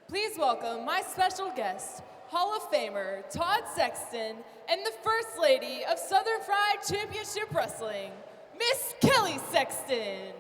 Please welcome my special guest, Hall of Famer Todd Sexton, and the First Lady of Southern Fried Championship Wrestling, Miss Kelly Sexton.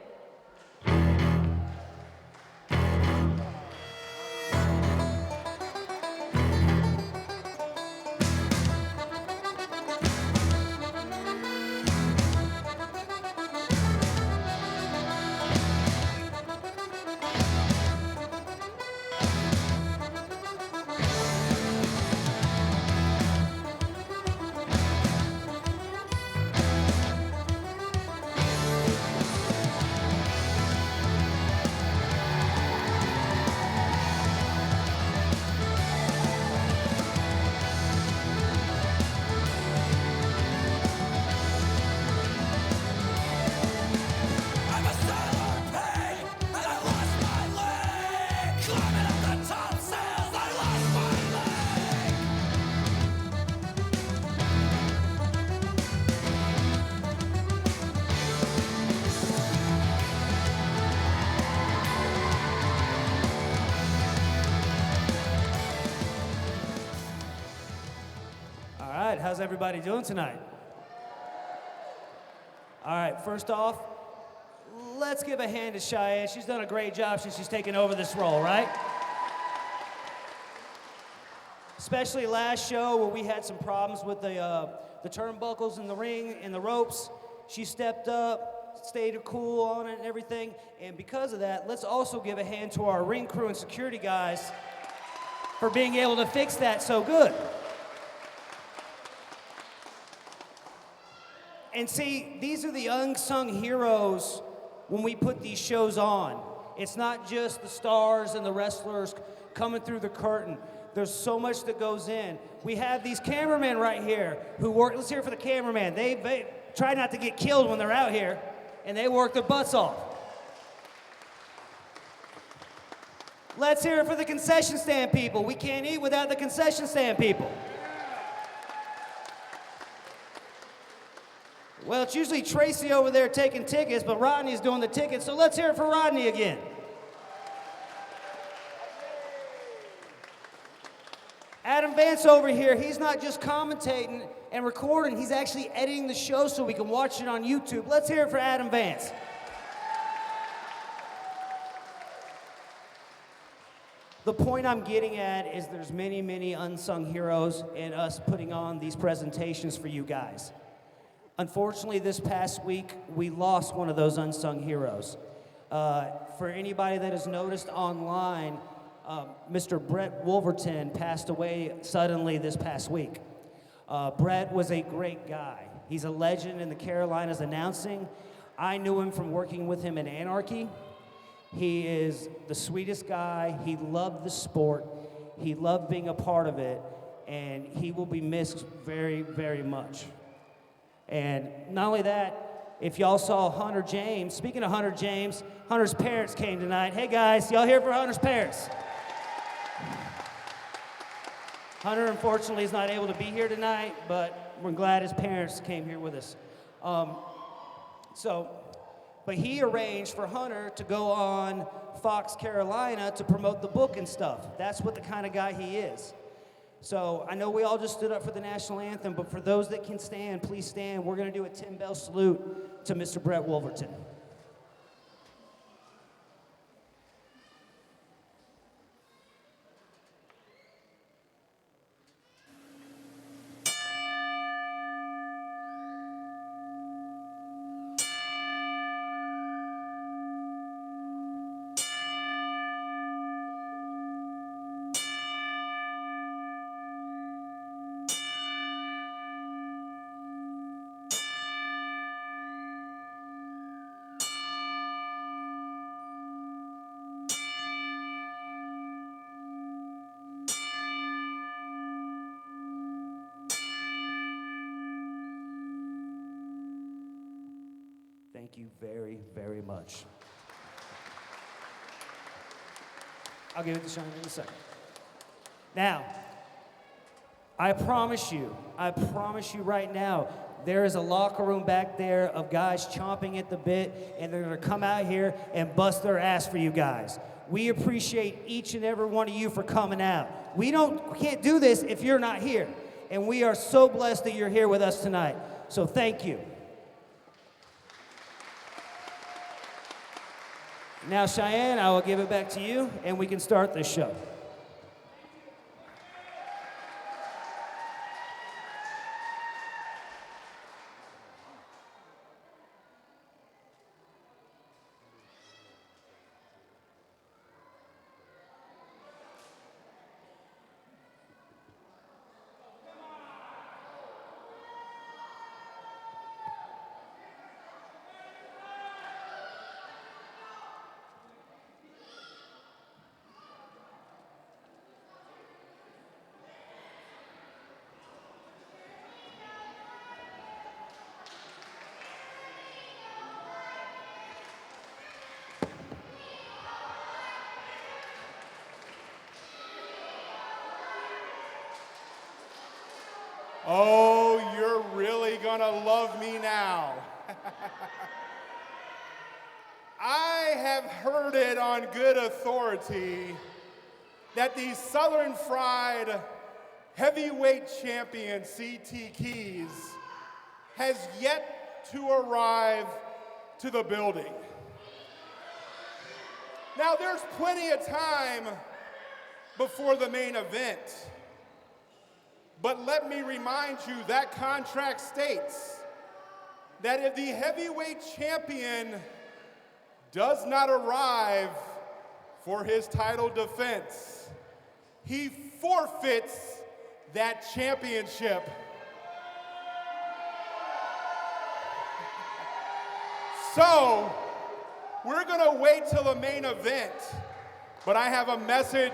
How's everybody doing tonight? All right, first off, let's give a hand to Cheyenne. She's done a great job since she's taken over this role, right? Especially last show where we had some problems with the turnbuckles in the ring and the ropes. She stepped up, stayed cool on it and everything. And because of that, let's also give a hand to our ring crew and security guys for being able to fix that so good. And see, these are the unsung heroes when we put these shows on. It's not just the stars and the wrestlers coming through the curtain. There's so much that goes in. We have these cameramen right here who work. Let's hear it for the cameraman. They try not to get killed when they're out here, and they work their butts off. Let's hear it for the concession stand people. We can't eat without the concession stand people. Well, it's usually Tracy over there taking tickets, but Rodney's doing the tickets, so let's hear it for Rodney again. Adam Vance over here, he's not just commentating and recording, he's actually editing the show so we can watch it on YouTube. Let's hear it for Adam Vance. The point I'm getting at is there's many, many unsung heroes in us putting on these presentations for you guys. Unfortunately, this past week, we lost one of those unsung heroes. For anybody that has noticed online, Mr. Brett Wolverton passed away suddenly this past week. Brett was a great guy. He's a legend in the Carolinas announcing. I knew him from working with him in Anarchy. He is the sweetest guy. He loved the sport. He loved being a part of it, and he will be missed very, very much. And not only that, if y'all saw Hunter James, speaking of Hunter James, Hunter's parents came tonight. Hey guys, y'all here for Hunter's parents? Hunter, unfortunately, is not able to be here tonight, but we're glad his parents came here with us. But he arranged for Hunter to go on Fox Carolina to promote the book and stuff. That's what the kind of guy he is. So I know we all just stood up for the national anthem, but for those that can stand, please stand. We're going to do a 10-bell salute to Mr. Brett Wolverton. Thank you very, very much. I'll give it to Sean in a second. Now, I promise you right now, There is a locker room back there of guys chomping at the bit, and they're going to come out here and bust their ass for you guys. We appreciate each and every one of you for coming out. We can't do this if you're not here, and we are so blessed that you're here with us tonight. So thank you. Now, Cheyenne, I will give it back to you, and we can start this show. Oh, you're really gonna love me now. I have heard it on good authority that the Southern Fried heavyweight champion, CT Keys, has yet to arrive to the building. Now, there's plenty of time before the main event. But let me remind you, that contract states that if the heavyweight champion does not arrive for his title defense, he forfeits that championship. So, we're gonna wait till the main event, but I have a message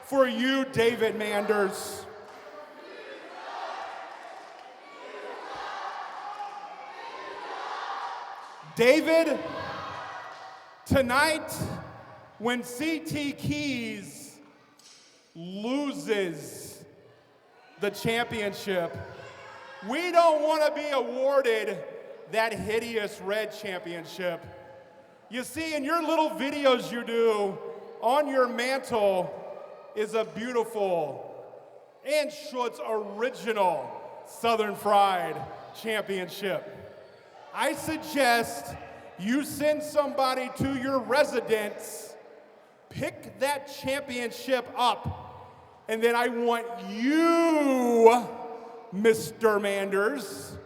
for you, David Manders. David, tonight, when CT Keys loses the championship, we don't want to be awarded that hideous red championship. You see, in your little videos you do, on your mantle is a beautiful and Schutz original Southern Fried championship. I suggest you send somebody to your residence, pick that championship up, and then I want you, Mr. Manders,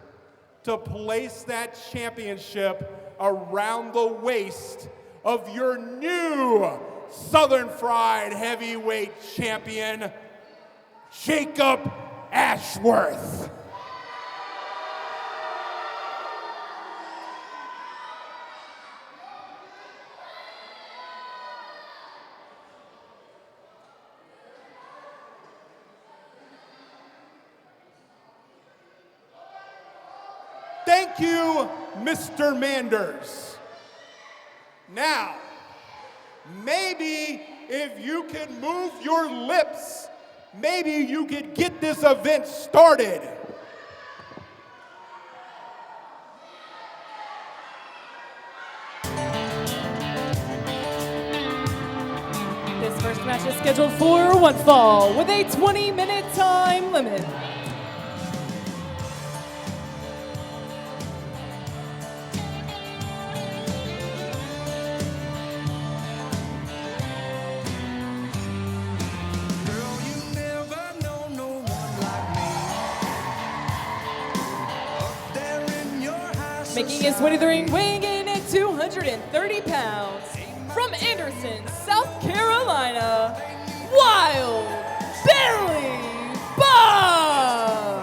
to place that championship around the waist of your new Southern Fried heavyweight champion, Jacob Ashworth. Thank you, Mr. Manders. Now, maybe if you can move your lips, maybe you could get this event started. This first match is scheduled for one fall with a 20-minute time limit. Making his way to the ring, weighing in at 230 pounds, from Anderson, South Carolina, Wild Billy Buck!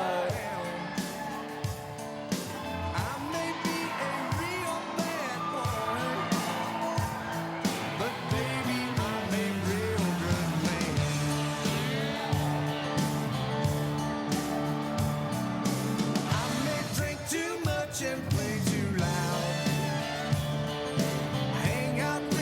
And play too loud. Hang out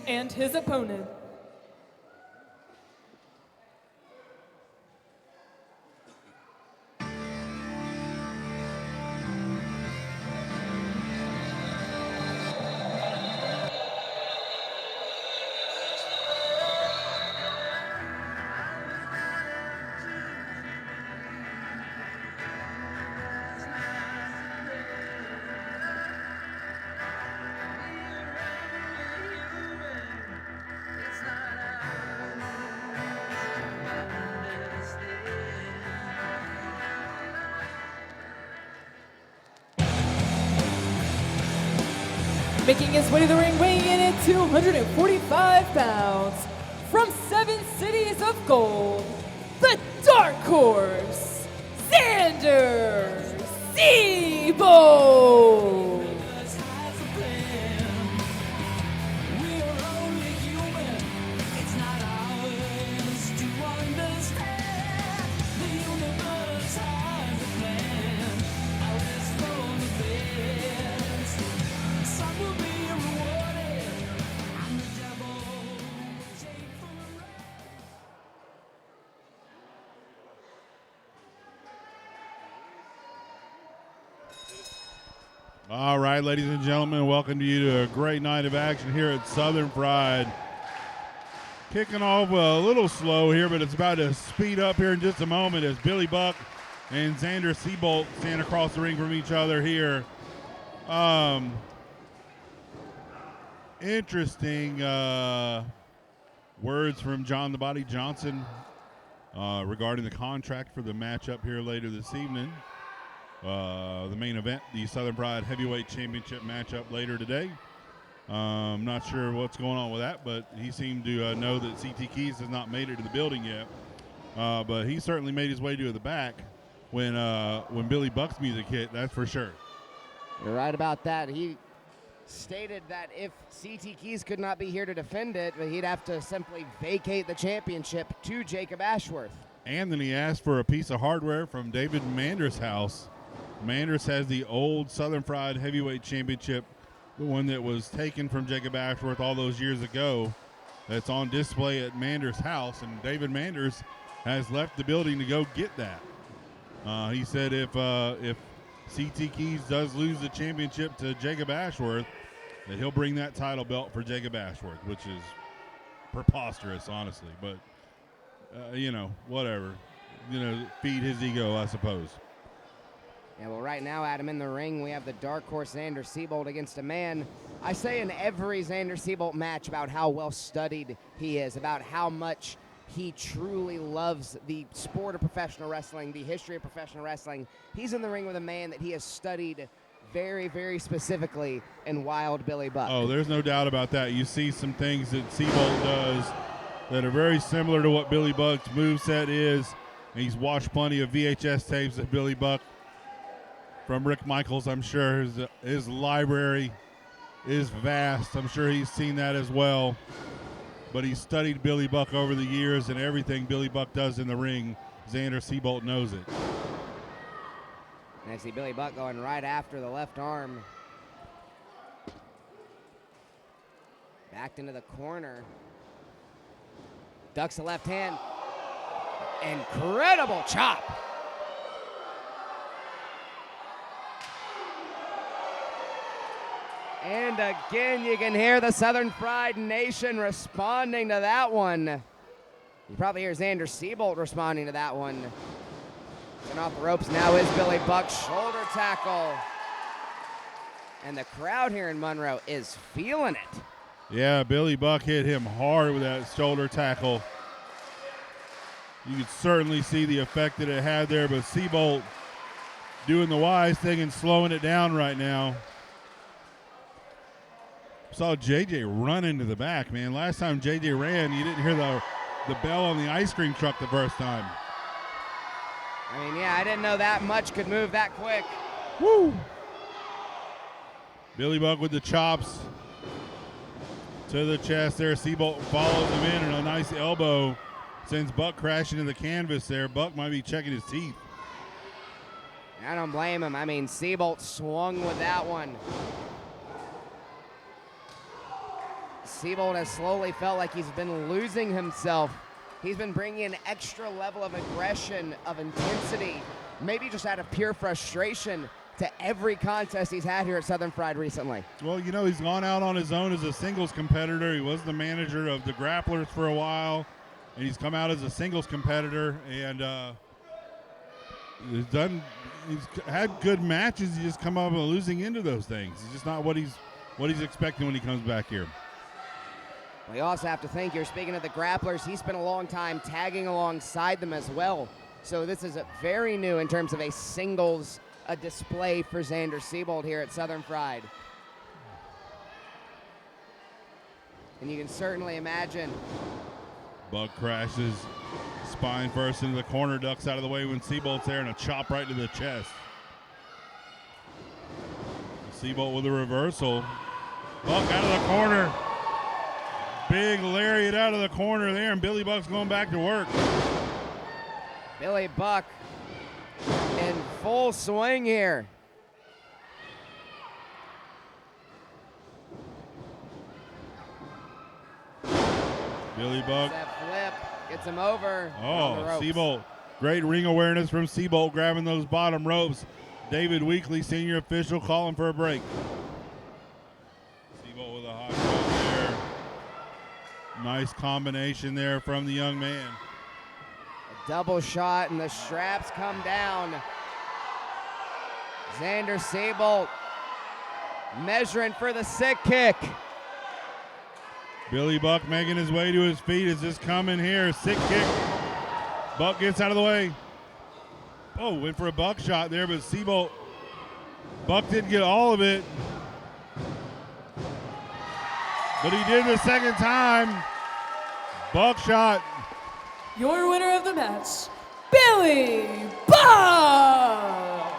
and his opponent. Making his way to the ring, weighing in at 245 pounds, from 7 cities of gold, the Dark Horse, Xander Seabolt. All right, ladies and gentlemen, welcome to you to a great night of action here at Southern Pride. Kicking off a little slow here, but it's about to speed up here in just a moment as Billy Buck and Xander Seabolt stand across the ring from each other here. Interesting words from John the Body Johnson regarding the contract for the matchup here later this evening. The main event, the Southern Pride Heavyweight Championship matchup later today. Not sure what's going on with that, but he seemed to know that CT Keys has not made it to the building yet. But he certainly made his way to the back when Billy Buck's music hit, that's for sure. You're right about that. He stated that if CT Keys could not be here to defend it, he'd have to simply vacate the championship to Jacob Ashworth. And then he asked for a piece of hardware from David Mander's house. Manders has the old Southern Pride Heavyweight Championship, the one that was taken from Jacob Ashworth all those years ago, that's on display at Manders' house, and David Manders has left the building to go get that. He said if CT Keys does lose the championship to Jacob Ashworth, that he'll bring that title belt for Jacob Ashworth, which is preposterous, honestly. But, whatever. Feed his ego, I suppose. Yeah, well, right now, Adam, in the ring, we have the Dark Horse Xander Seabolt against a man. I say in every Xander Seabolt match about how well-studied he is, about how much he truly loves the sport of professional wrestling, the history of professional wrestling. He's in the ring with a man that he has studied very, very specifically in Wild Billy Buck. Oh, there's no doubt about that. You see some things that Seabolt does that are very similar to what Billy Buck's moveset is. And he's watched plenty of VHS tapes of Billy Buck from Rick Michaels. I'm sure his library is vast. I'm sure he's seen that as well. But he's studied Billy Buck over the years, and everything Billy Buck does in the ring, Xander Seabolt knows it. And I see Billy Buck going right after the left arm. Backed into the corner. Ducks the left hand. Incredible chop. And again, you can hear the Southern Pride Nation responding to that one. You probably hear Xander Seabolt responding to that one. And off the ropes now is Billy Buck's shoulder tackle. And the crowd here in Monroe is feeling it. Yeah, Billy Buck hit him hard with that shoulder tackle. You could certainly see the effect that it had there, but Seabolt doing the wise thing and slowing it down right now. Saw JJ run into the back, man. Last time JJ ran, you didn't hear the bell on the ice cream truck the first time. I mean, yeah, I didn't know that much could move that quick. Woo! Billy Buck with the chops to the chest there. Seabolt follows him in, and a nice elbow sends Buck crashing to the canvas there. Buck might be checking his teeth. I don't blame him. I mean, Seabolt swung with that one. Seabolt has slowly felt like he's been losing himself. He's been bringing an extra level of aggression, of intensity, maybe just out of pure frustration to every contest he's had here at Southern Fried recently. Well, you know, he's gone out on his own as a singles competitor. He was the manager of the Grapplers for a while, and he's come out as a singles competitor, and he's had good matches. He just come up losing into those things. It's just not what he's expecting when he comes back here. We also have to think here, speaking of the Grapplers, he spent a long time tagging alongside them as well. So this is very new in terms of a singles display for Xander Seabolt here at Southern Fried. And you can certainly imagine. Buck crashes spine first into the corner, ducks out of the way when Seabolt's there, and a chop right to the chest. Seabolt with a reversal. Buck out of the corner. Big lariat out of the corner there, and Billy Buck's going back to work. Billy Buck in full swing here. Billy Buck. That flip gets him over. Oh, Seabolt. Great ring awareness from Seabolt, grabbing those bottom ropes. David Weekly, senior official, calling for a break. Seabolt with a hot shot there. Nice combination there from the young man. A double shot, and the straps come down. Xander Seabolt measuring for the sick kick. Billy Buck making his way to his feet. Is this coming here? Sick kick. Buck gets out of the way. Oh, went for a buck shot there, but Seabolt, Buck didn't get all of it. But he did the second time. Buck shot. Your winner of the match, Billy Buck!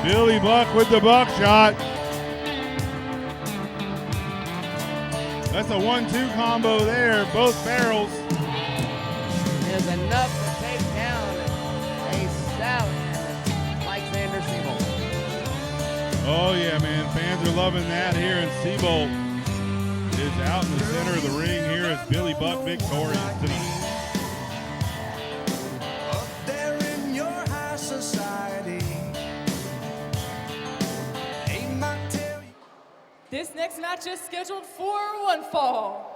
Billy Buck with the buck shot. That's a 1-2 combo there, both barrels. Is enough to take down a stallion like Xander Seabolt. Oh yeah, man, fans are loving that here, and Seabolt is out in the center of the ring here as Billy Buck victorious tonight. Up there in your high society, they might tell you. This next match is scheduled for one fall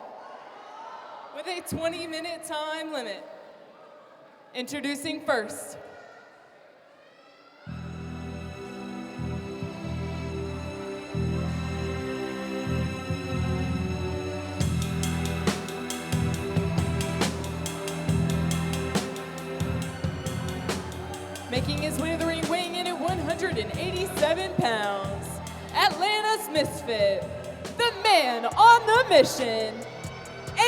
with a 20-minute time limit. Introducing first, making his way to the ring, weighing in at 187 pounds, Atlanta's Misfit, the man on the mission,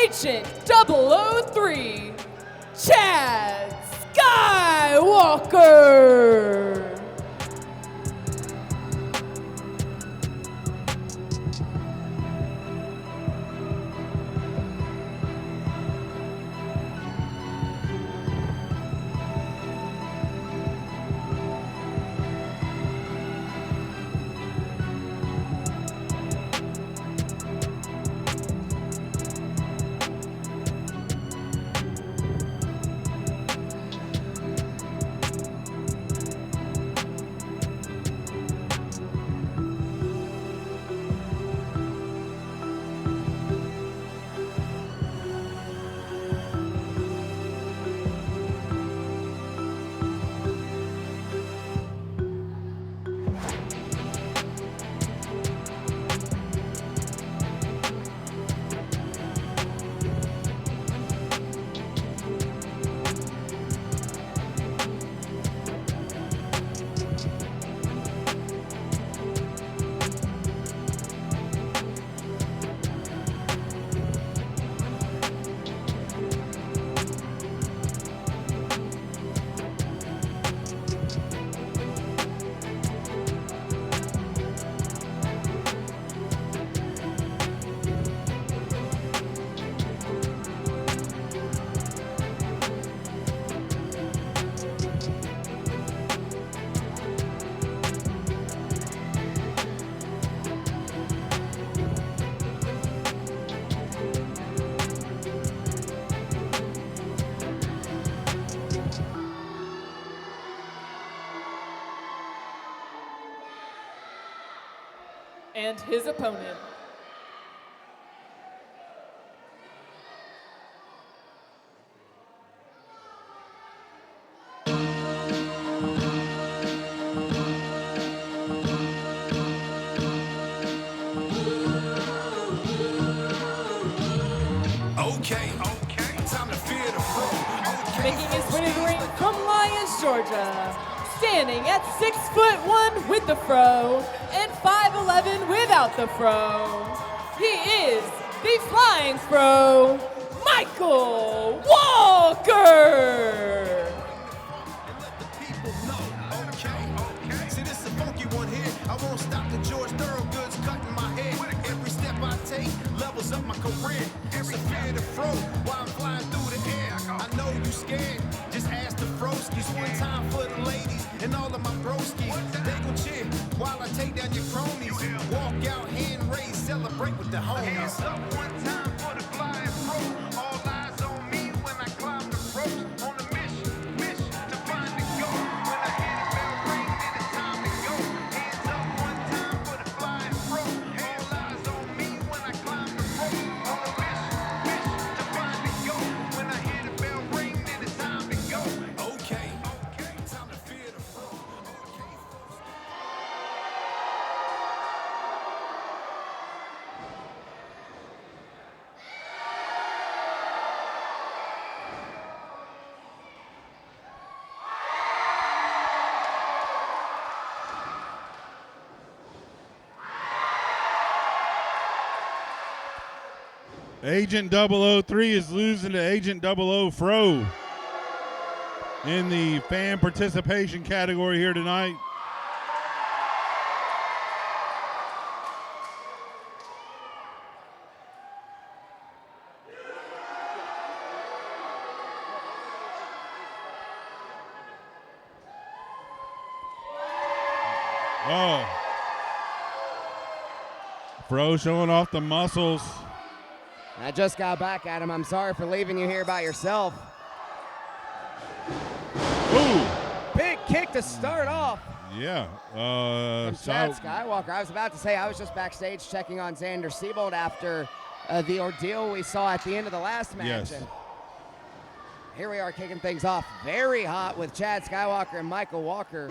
Agent 003, Chad Skywalker. and his opponent. Making his way to the ring from Lyons, Georgia, standing at 6'1" with the fro and 5'11" without the fro. He is the Flying Fro, Michael Walker. See, this is a funky one here. I won't stop the George Thorogood's cutting my head. Every step I take levels up my career. Every fear the fro while I'm flying through the air. I know you scared. Just ask the froskies. One time for the ladies and all of my broskies. They gon' cheer while I take down your cronies. Walk out, hand raised, celebrate with the homies. Up one time for the flying fro. All eyes on me when I climb the ropes. On a mission to find the goal. When I hear the bell ring, then it's time to go. Hands up one time for the flying fro. All eyes on me when I climb the ropes. On a mission to find the goal. When I hear the bell ring, then it's time to go. Okay, time to fear the fro. Agent 003 is losing to Agent 00 Fro in the fan participation category here tonight. Oh. Fro showing off the muscles. I just got back at him. I'm sorry for leaving you here by yourself. Ooh. Big kick to start off. Yeah. From Chad Skywalker. I was about to say, I was just backstage checking on Xander Seabolt after the ordeal we saw at the end of the last match. Yes. And here we are kicking things off very hot with Chad Skywalker and Michael Walker.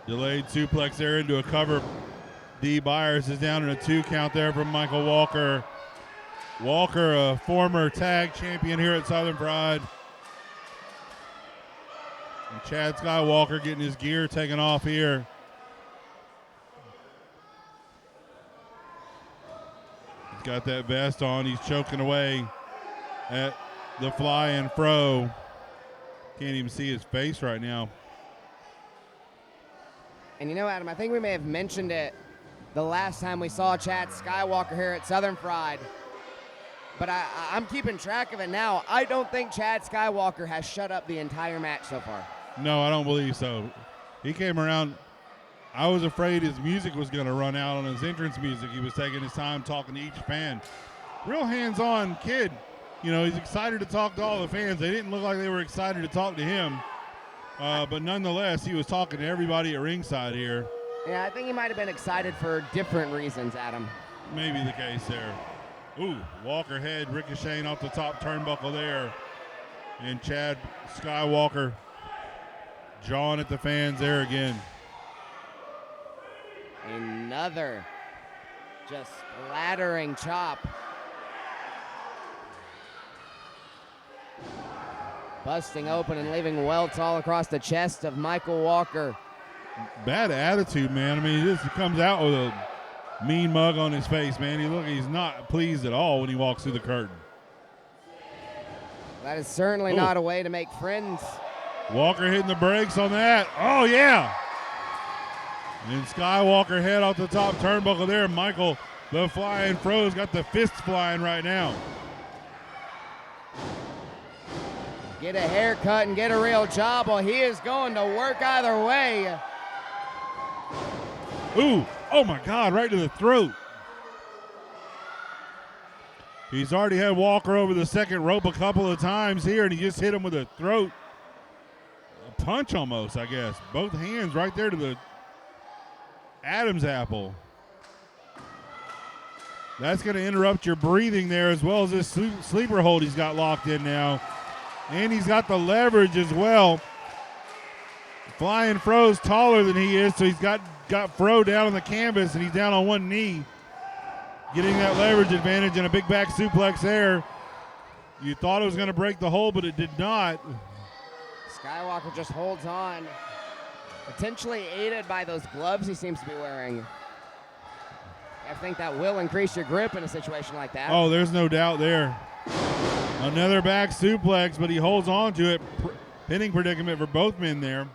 Delayed suplex there into a cover. D. Byers is down in a 2 count there from Michael Walker. Walker, a former tag champion here at Southern Pride. And Chad Skywalker getting his gear taken off here. He's got that vest on. He's choking away at the Flying Fro. Can't even see his face right now. And you know, Adam, I think we may have mentioned it the last time we saw Chad Skywalker here at Southern Pride. But I'm keeping track of it now. I don't think Chad Skywalker has shut up the entire match so far. No, I don't believe so. He came around. I was afraid his music was going to run out on his entrance music. He was taking his time talking to each fan. Real hands-on kid. You know, he's excited to talk to all the fans. They didn't look like they were excited to talk to him. But nonetheless, he was talking to everybody at ringside here. Yeah, I think he might have been excited for different reasons, Adam. Maybe the case there. Ooh, Walker head ricocheting off the top turnbuckle there. And Chad Skywalker jawing at the fans there again. Another just splattering chop. Busting open and leaving welts all across the chest of Michael Walker. Bad attitude, man. I mean, he just comes out with a mean mug on his face, man. He's not pleased at all when he walks through the curtain. That is certainly not a way to make friends. Walker hitting the brakes on that. Oh, yeah. And Skywalker head off the top turnbuckle there. Michael, the Flying Fro's got the fists flying right now. Get a haircut and get a real job. Well, he is going to work either way. Ooh, oh my God, right to the throat. He's already had Walker over the second rope a couple of times here, and he just hit him with a throat. A punch almost, I guess. Both hands right there to the Adam's apple. That's going to interrupt your breathing there, as well as this sleeper hold he's got locked in now. And he's got the leverage as well. Flying Fro's taller than he is, so he's got Fro down on the canvas, and he's down on one knee. Getting that leverage advantage and a big back suplex there. You thought it was going to break the hold, but it did not. Skywalker just holds on. Potentially aided by those gloves he seems to be wearing. I think that will increase your grip in a situation like that. Oh, there's no doubt there. Another back suplex, but he holds on to it. Pinning predicament for both men there.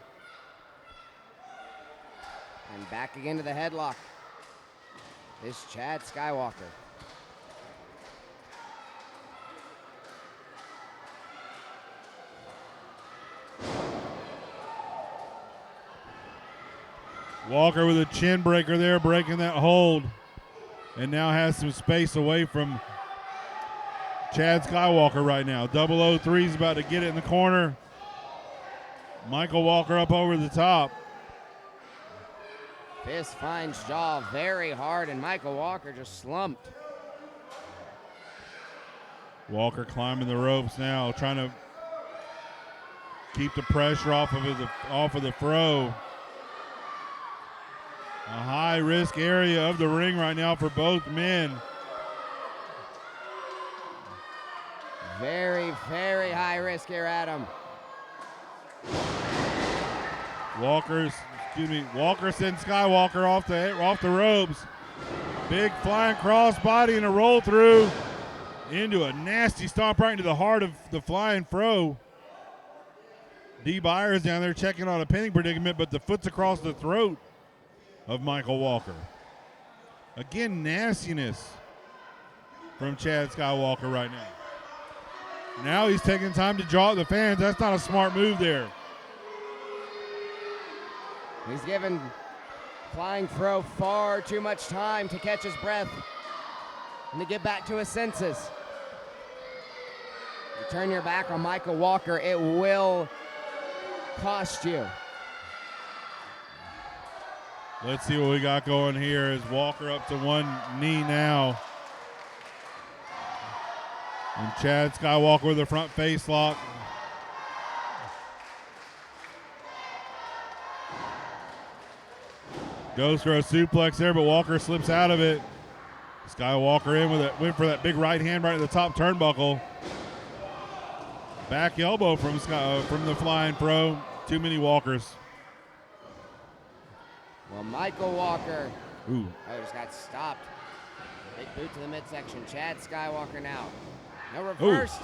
And back again to the headlock. This Chad Skywalker. Walker with a chin breaker there, breaking that hold. And now has some space away from Chad Skywalker right now. 003 is about to get it in the corner. Michael Walker up over the top. Fist finds jaw very hard, and Michael Walker just slumped. Walker climbing the ropes now, trying to keep the pressure off of the Fro. A high-risk area of the ring right now for both men. Very, very high risk here, Adam. Walker sends Skywalker off the ropes. Big flying crossbody and a roll through into a nasty stomp right into the heart of the Flying Fro. D. Byers down there checking on a pinning predicament, but the foot's across the throat of Michael Walker. Again, nastiness from Chad Skywalker right now. Now he's taking time to draw the fans. That's not a smart move there. He's given Flying Fro far too much time to catch his breath and to get back to his senses. You turn your back on Michael Walker, it will cost you. Let's see what we got going here as Walker up to one knee now. And Chad Skywalker with a front face lock. Goes for a suplex there, but Walker slips out of it. Skywalker in with it, went for that big right hand right at the top turnbuckle. Back elbow from the Flying Fro. Too many Walkers. Well, Michael Walker just got stopped. Big boot to the midsection. Chad Skywalker now. No reverse.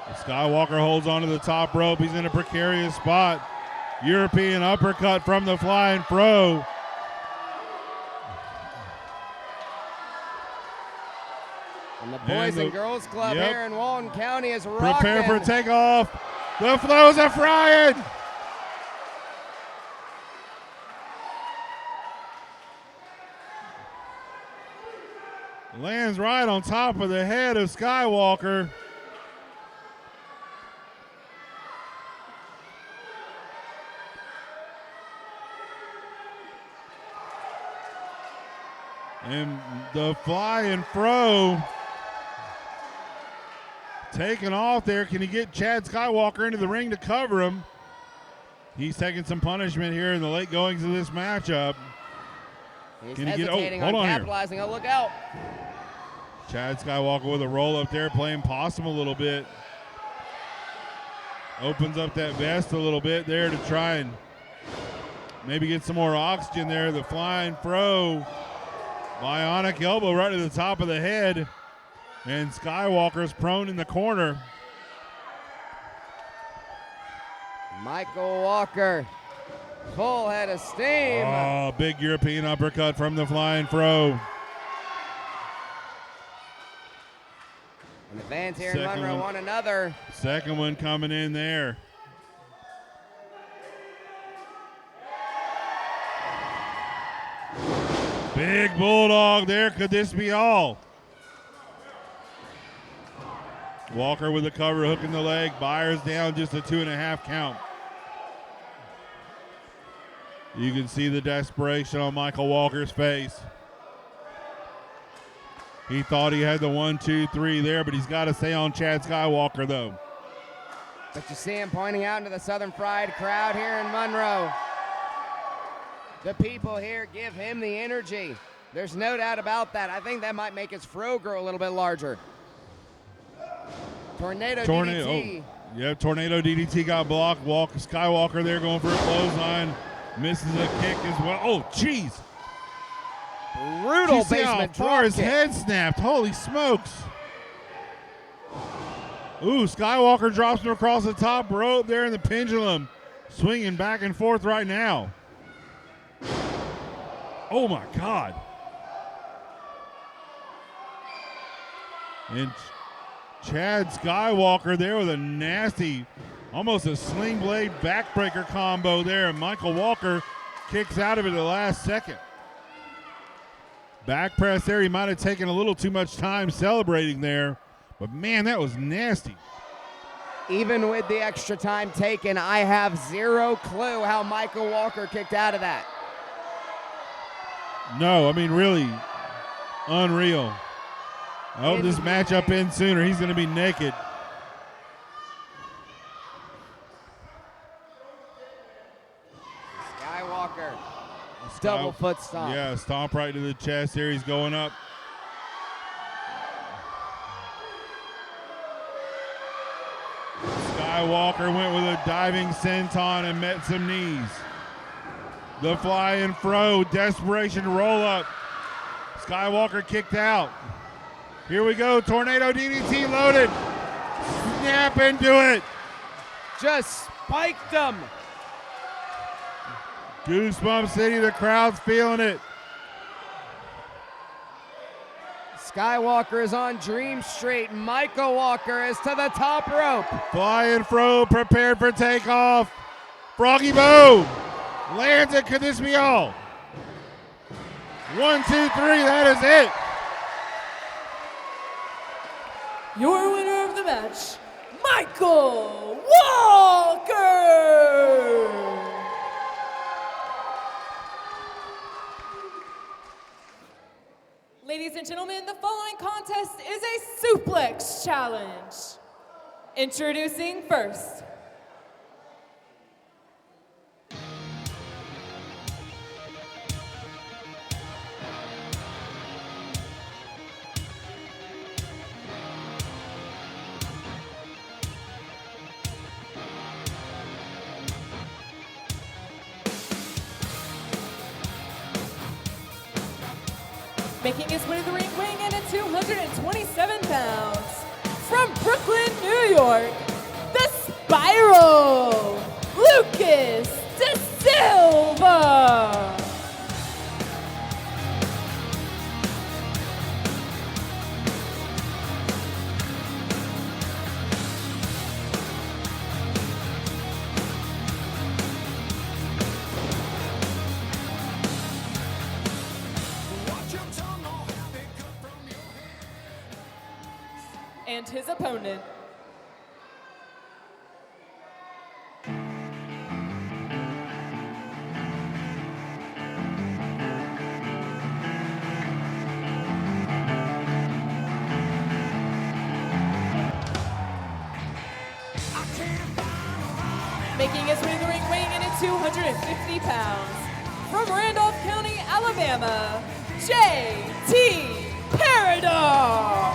Skywalker holds onto the top rope. He's in a precarious spot. European uppercut from the Flying Fro. And the Boys and Girls Club here in Walton County is rocking. Prepare for takeoff. The Flo's a frying. Lands right on top of the head of Skywalker. And the Flying Fro taking off there. Can he get Chad Skywalker into the ring to cover him? He's taking some punishment here in the late goings of this matchup. He's Can he hesitating hold on capitalizing. here. Oh, look out. Chad Skywalker with a roll up there, playing possum a little bit. Opens up that vest a little bit there to try and maybe get some more oxygen there. The Flying Fro, bionic elbow right to the top of the head. And Skywalker's prone in the corner. Michael Walker, full head of steam. Oh, big European uppercut from the Flying Fro. And the fans here in Monroe want another. Second one coming in there. Big bulldog there. Could this be all? Walker with the cover, hooking the leg. Byers down, just a 2.5 count. You can see the desperation on Michael Walker's face. He thought he had the 1, 2, 3 there, but he's got to stay on Chad Skywalker, though. But you see him pointing out into the Southern Fried crowd here in Monroe. The people here give him the energy. There's no doubt about that. I think that might make his fro grow a little bit larger. Tornado DDT. Oh, yeah, Tornado DDT got blocked. Skywalker there going for a clothesline. Misses a kick as well. Oh, jeez. Brutal basement how far his head snapped. Holy smokes. Ooh, Skywalker drops him across the top rope there in the pendulum. Swinging back and forth right now. Oh, my God. And Chad Skywalker there with a nasty, almost a sling blade backbreaker combo there. And Michael Walker kicks out of it at the last second. Back press there. He might have taken a little too much time celebrating there. But, man, that was nasty. Even with the extra time taken, I have zero clue how Michael Walker kicked out of that. No, I mean, really unreal. I hope this matchup ends sooner. He's going to be naked. Skywalker. Double foot stomp. Yeah, stomp right to the chest there. He's going up. Skywalker went with a diving senton and met some knees. The flying fro, desperation roll up. Skywalker kicked out. Here we go, Tornado DDT loaded. Snap into it. Just spiked him. Goosebump City, the crowd's feeling it. Skywalker is on Dream Street. Michael Walker is to the top rope. Flying fro, prepared for takeoff. Froggy Bow lands it. Could this be all? 1, 2, 3, that is it. Your winner of the match, Michael Walker! Ladies and gentlemen, the following contest is a suplex challenge. Introducing first, making his way to the ring, weighing in at 227 pounds, from Brooklyn, New York, the Spiral, Lucas DeSilva. And his opponent, making his way to the ring, weighing in at 250 pounds, from Randolph County, Alabama, JT Paradox.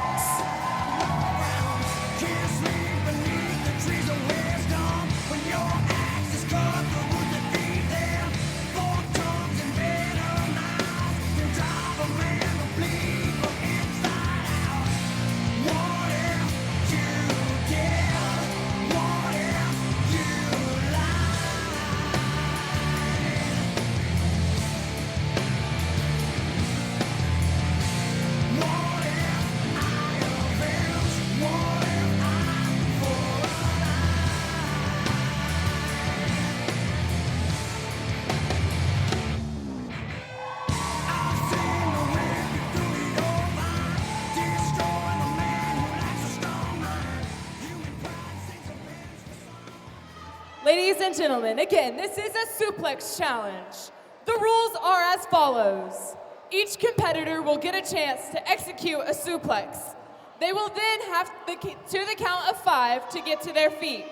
Ladies and gentlemen, again, this is a suplex challenge. The rules are as follows. Each competitor will get a chance to execute a suplex. They will then have to the count of 5 to get to their feet.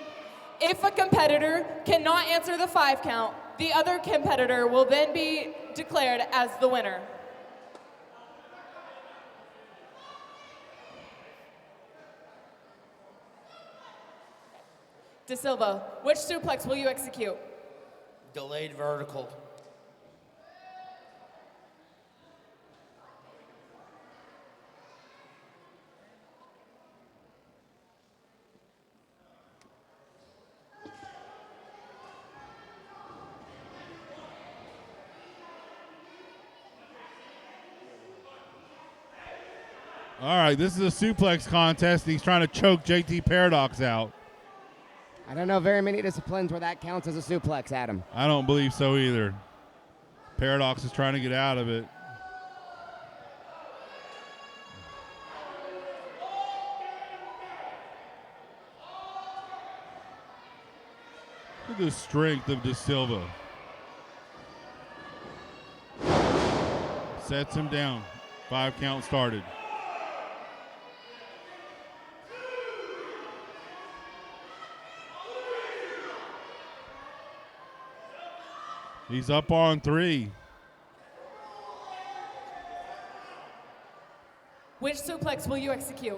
If a competitor cannot answer the 5 count, the other competitor will then be declared as the winner. DeSilva, which suplex will you execute? Delayed vertical. All right, this is a suplex contest. He's trying to choke JT Paradox out. I don't know very many disciplines where that counts as a suplex, Adam. I don't believe so either. Paradox is trying to get out of it. Look at the strength of DeSilva. Sets him down. 5 count started. He's up on 3. Which suplex will you execute?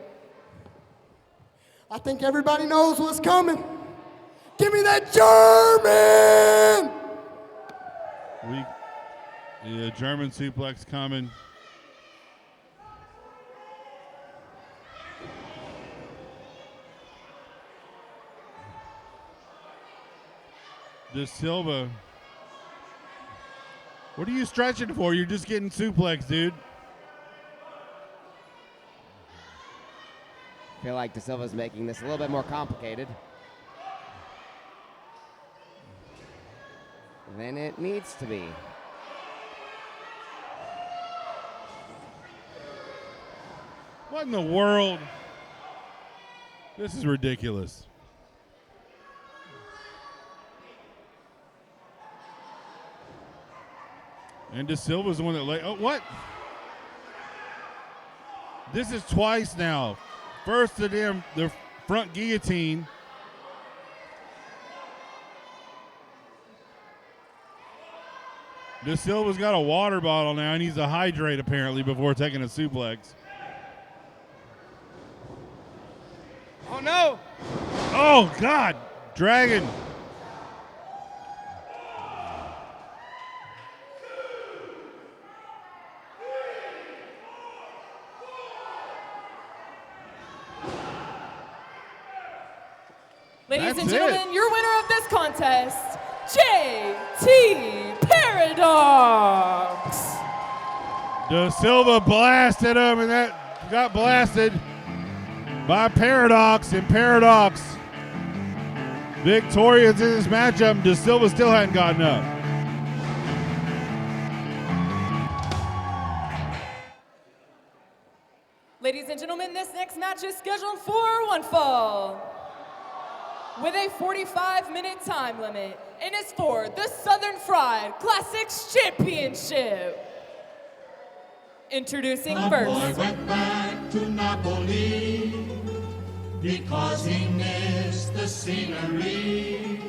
I think everybody knows what's coming. Give me that German! The German suplex coming. DeSilva. What are you stretching for? You're just getting suplex, dude. I feel like DeSilva's making this a little bit more complicated than it needs to be. What in the world? This is ridiculous. And DeSilva's the one that oh, what? This is twice now. First to them, the front guillotine. DeSilva's got a water bottle now. He needs to hydrate apparently before taking a suplex. Oh no! Oh God, Dragon. Ladies and That's gentlemen, it. your winner of this contest, JT Paradox. DeSilva blasted him, and that got blasted by Paradox, and Paradox victorious in this matchup. DeSilva still hadn't gotten up. Ladies and gentlemen, this next match is scheduled for one fall with a 45-minute time limit, and it's for the Southern Fried Classics Championship. Introducing The first. boy went back to Napoli because he missed the scenery,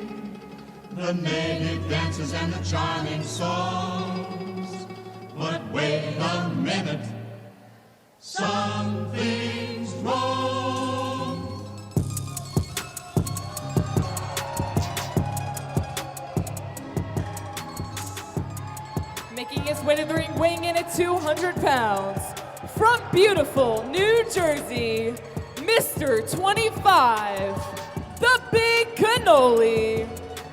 the native dances and the charming songs. But wait a minute, something's wrong. Making his way to the ring, weighing in at 200 pounds, from beautiful New Jersey, Mr. 25, the Big Cannoli,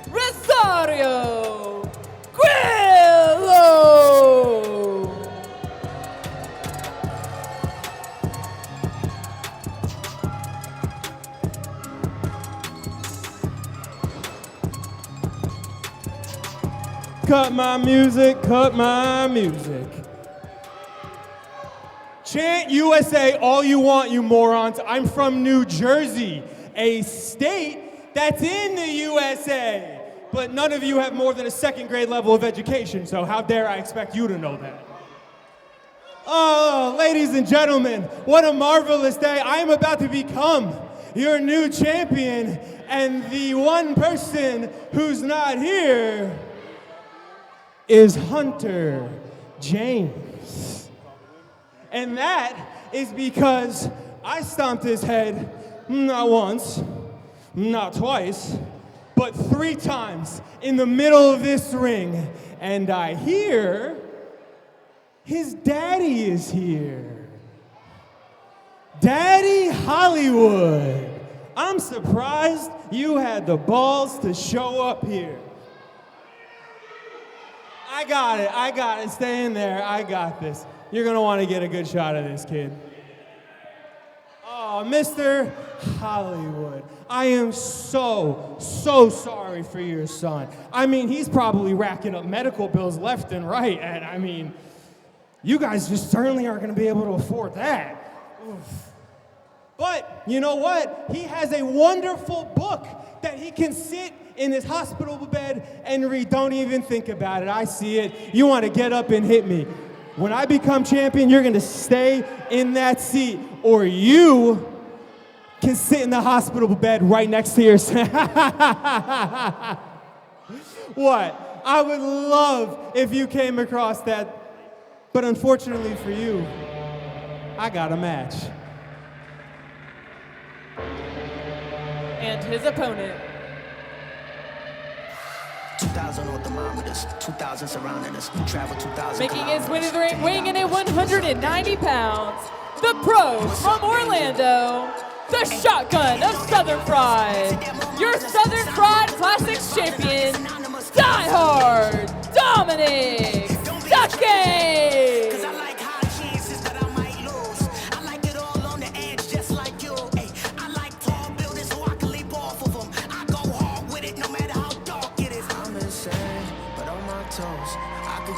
Rosario, Grillo. Cut my music, cut my music. Chant USA all you want, you morons. I'm from New Jersey, a state that's in the USA. But none of you have more than a second grade level of education, so how dare I expect you to know that? Oh, ladies and gentlemen, what a marvelous day. I am about to become your new champion, and the one person who's not here is Hunter James. And that is because I stomped his head not once, not twice, but 3 times in the middle of this ring. And I hear his daddy is here. Daddy Hollywood. I'm surprised you had the balls to show up here. I got it. Stay in there. I got this. You're gonna want to get a good shot of this, kid. Oh, Mr. Hollywood, I am so sorry for your son. I mean, he's probably racking up medical bills left and right, and I mean, you guys just certainly aren't gonna be able to afford that. Oof. But you know what? He has a wonderful book that he can sit in his hospital bed and read. Don't even think about it. I see it. You want to get up and hit me. When I become champion, you're going to stay in that seat, or you can sit in the hospital bed right next to your son. What? I would love if you came across that, but unfortunately for you, I got a match. And his opponent, 2,000 on thermometers, 2,000 surrounding us, travel 2,000 making his way to the ring, weighing in at 190 pounds, the pro from Orlando, the shotgun of Southern Fried, your Southern Fried Classics champion, Die Hard, Dominic Stuckey.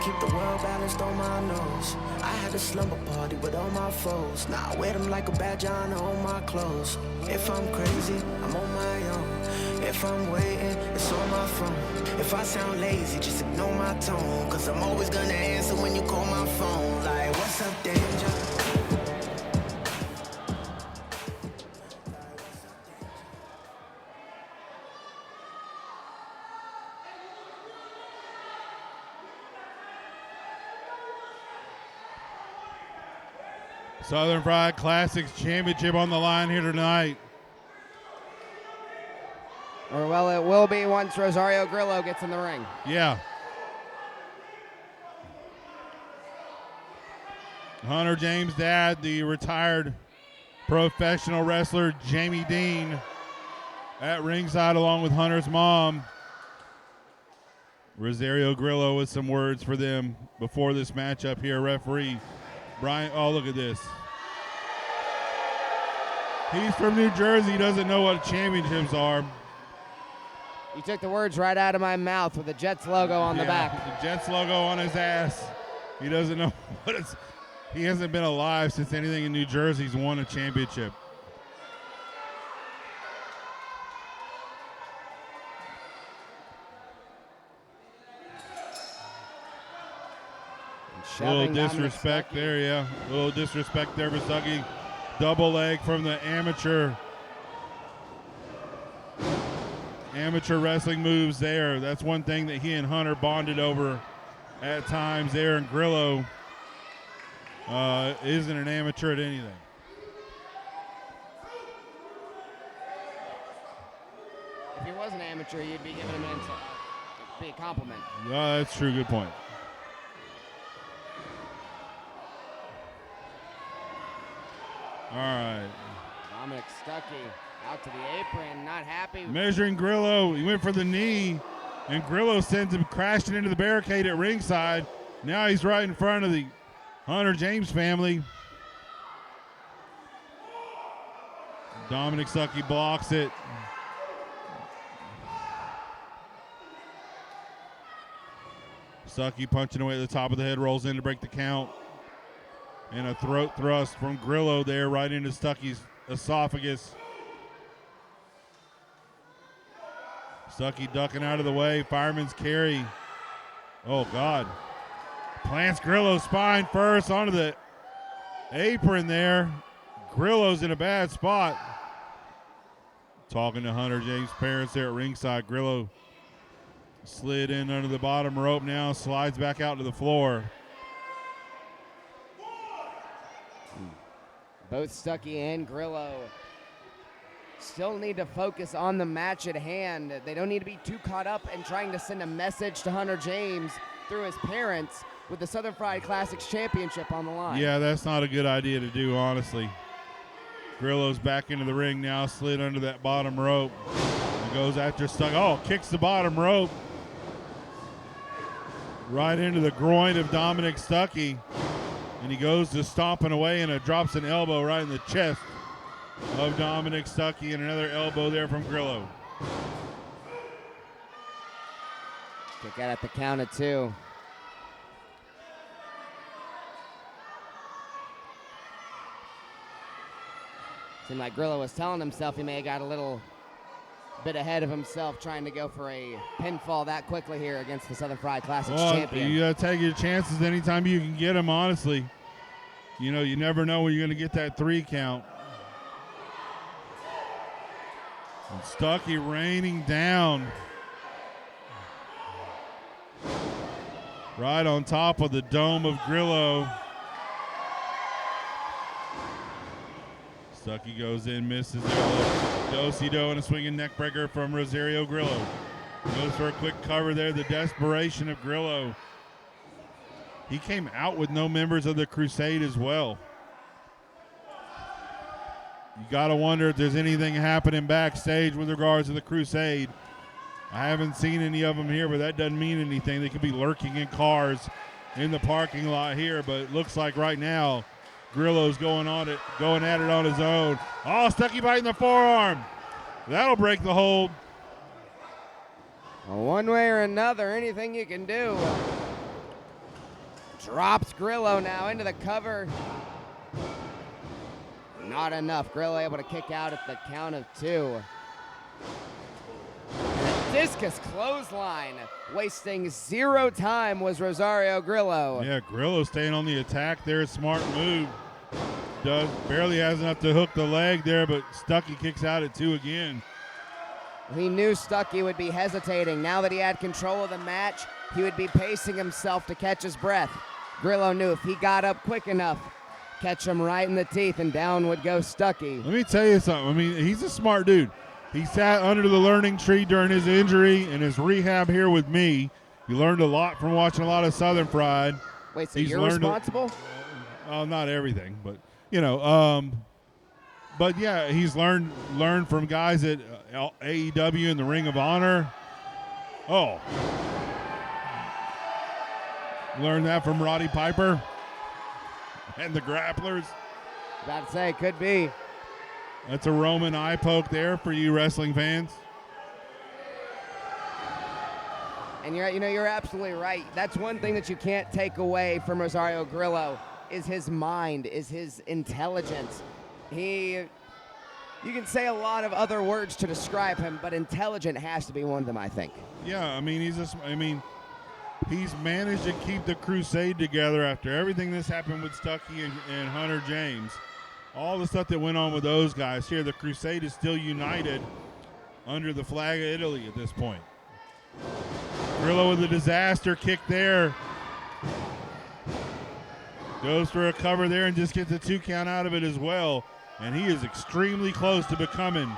Keep the world balanced on my nose. I had a slumber party with all my foes. Now I wear them like a badge honor on my clothes. If I'm crazy, I'm on my own. If I'm waiting, it's on my phone. If I sound lazy, just ignore my tone. Cause I'm always gonna answer when you call my phone. Like, what's up, danger? Southern Fried Classics Championship on the line here tonight. Or, well, it will be once Rosario Grillo gets in the ring. Yeah. Hunter James' dad, the retired professional wrestler Jamie Dean, at ringside along with Hunter's mom. Rosario Grillo with some words for them before this matchup here. Referee Brian, oh, look at this. He's from New Jersey. He doesn't know what championships are. You took the words right out of my mouth with the Jets logo on the back. The Jets logo on his ass. He doesn't know what it's. He hasn't been alive since anything in New Jersey's won a championship. A little disrespect there, yeah. A little disrespect there for Stuckey. Double leg from the amateur wrestling moves there. That's one thing that he and Hunter bonded over at times there. And Grillo isn't an amateur at anything. If he was an amateur, you'd be giving him an insult. It'd be a compliment. Oh, that's true. Good point. All right. Dominic Stuckey out to the apron, not happy. Measuring Grillo. He went for the knee, and Grillo sends him crashing into the barricade at ringside. Now he's right in front of the Hunter James family. Dominic Stuckey blocks it. Stuckey punching away at the top of the head, rolls in to break the count. And a throat thrust from Grillo there right into Stuckey's esophagus. Stuckey ducking out of the way. Fireman's carry. Oh, God. Plants Grillo's spine first onto the apron there. Grillo's in a bad spot. Talking to Hunter James' parents there at ringside. Grillo slid in under the bottom rope now, slides back out to the floor. Both Stuckey and Grillo still need to focus on the match at hand. They don't need to be too caught up in trying to send a message to Hunter James through his parents with the Southern Fried Classics Championship on the line. Yeah, that's not a good idea to do, honestly. Grillo's back into the ring now, slid under that bottom rope. He goes after Stuckey. Oh, kicks the bottom rope. Right into the groin of Dominic Stuckey. And he goes to stomping away and it drops an elbow right in the chest of Dominic Stuckey, and another elbow there from Grillo. Kick out at the count of 2. Seemed like Grillo was telling himself he may have got a little bit ahead of himself trying to go for a pinfall that quickly here against the Southern Fried Classics champion. You got to take your chances anytime you can get them, honestly. You know, you never know when you're going to get that 3 count. And Stuckey raining down. Right on top of the dome of Grillo. Stuckey goes in, misses there. Do-si-do and a swinging neck breaker from Rosario Grillo. Goes for a quick cover there, the desperation of Grillo. He came out with no members of the Crusade as well. You got to wonder if there's anything happening backstage with regards to the Crusade. I haven't seen any of them here, but that doesn't mean anything. They could be lurking in cars in the parking lot here, but it looks like right now Grillo's going at it on his own. Oh, Stuckey biting the forearm. That'll break the hold. Well, one way or another, anything you can do. Drops Grillo now into the cover. Not enough. Grillo able to kick out at the count of 2. Discus clothesline. Wasting 0 time was Rosario Grillo. Yeah, Grillo staying on the attack there. Smart move. Barely has enough to hook the leg there, but Stuckey kicks out at 2 again. He knew Stuckey would be hesitating. Now that he had control of the match, he would be pacing himself to catch his breath. Grillo knew if he got up quick enough, catch him right in the teeth, and down would go Stuckey. Let me tell you something. I mean, he's a smart dude. He sat under the learning tree during his injury and his rehab here with me. He learned a lot from watching a lot of Southern Fried. Wait, so you're responsible? Not everything, but, you know. But, yeah, he's learned from guys at AEW and the Ring of Honor. Oh. Learned that from Roddy Piper and the Grapplers. About to say, could be. That's a Roman eye poke there for you wrestling fans. And you're absolutely right. That's one thing that you can't take away from Rosario Grillo is his mind, is his intelligence. You can say a lot of other words to describe him, but intelligent has to be one of them, I think. Yeah, I mean, he's managed to keep the Crusade together after everything that's happened with Stuckey and Hunter James. All the stuff that went on with those guys here, the Crusade is still united under the flag of Italy at this point. Grillo with a disaster kick there. Goes for a cover there and just gets a 2 count out of it as well. And he is extremely close to becoming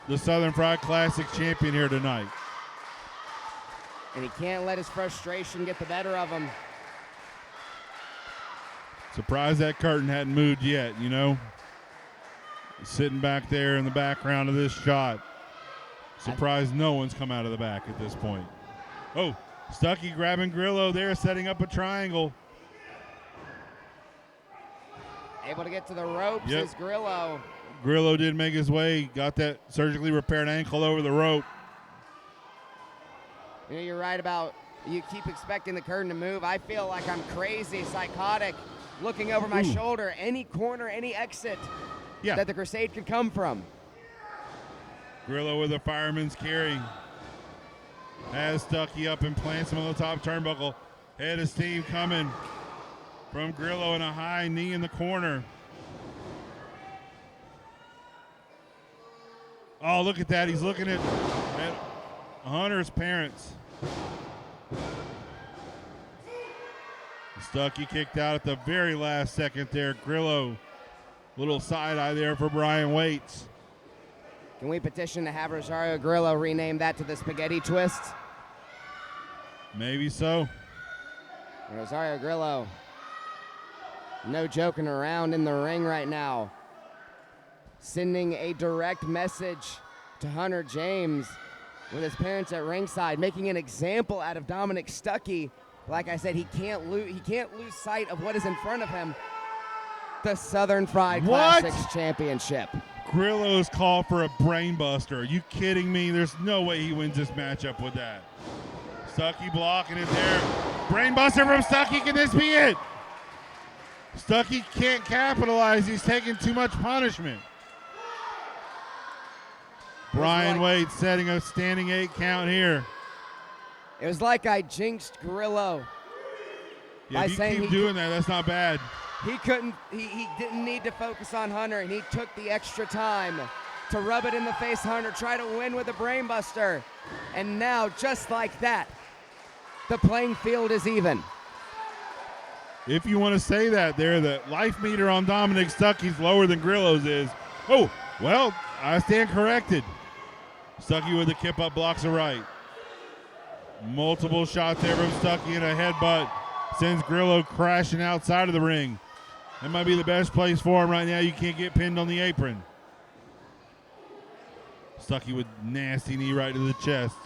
the Southern Fried Classic champion here tonight. And he can't let his frustration get the better of him. Surprised that curtain hadn't moved yet, you know. Sitting back there in the background of this shot. Surprised no one's come out of the back at this point. Oh, Stuckey grabbing Grillo there, setting up a triangle. Able to get to the ropes is Grillo. Grillo did make his way, got that surgically repaired ankle over the rope. You know, you're right about you keep expecting the curtain to move. I feel like I'm crazy, psychotic, looking over my shoulder, any corner, any exit that the Crusade could come from. Grillo with a fireman's carry. Has Stuckey up and plants him on the top turnbuckle. Head of steam coming from Grillo and a high knee in the corner. Oh, look at that. He's looking at Hunter's parents. Stuckey kicked out at the very last second there. Grillo, little side eye there for Brian Waits. Can we petition to have Rosario Grillo rename that to the spaghetti twist? Maybe so. Rosario Grillo, no joking around in the ring right now. Sending a direct message to Hunter James with his parents at ringside, making an example out of Dominic Stuckey. Like I said, he can't lose sight of what is in front of him. The Southern Fried Classics Championship. Grillo's called for a brainbuster. Are you kidding me? There's no way he wins this matchup with that. Stuckey blocking it there. Brainbuster from Stuckey. Can this be it? Stuckey can't capitalize. He's taking too much punishment. Brian Waite setting a standing 8 count here. It was like I jinxed Grillo. Yeah, if you keep doing that, that's not bad. He didn't need to focus on Hunter, and he took the extra time to rub it in the face Hunter, try to win with a brainbuster. And now, just like that, the playing field is even. If you want to say that there, the life meter on Dominic Stuckey's lower than Grillo's is. Oh, well, I stand corrected. Stuckey with the kip up blocks a right. Multiple shots there from Stuckey and a headbutt sends Grillo crashing outside of the ring. That might be the best place for him right now. You can't get pinned on the apron. Stuckey with nasty knee right to the chest.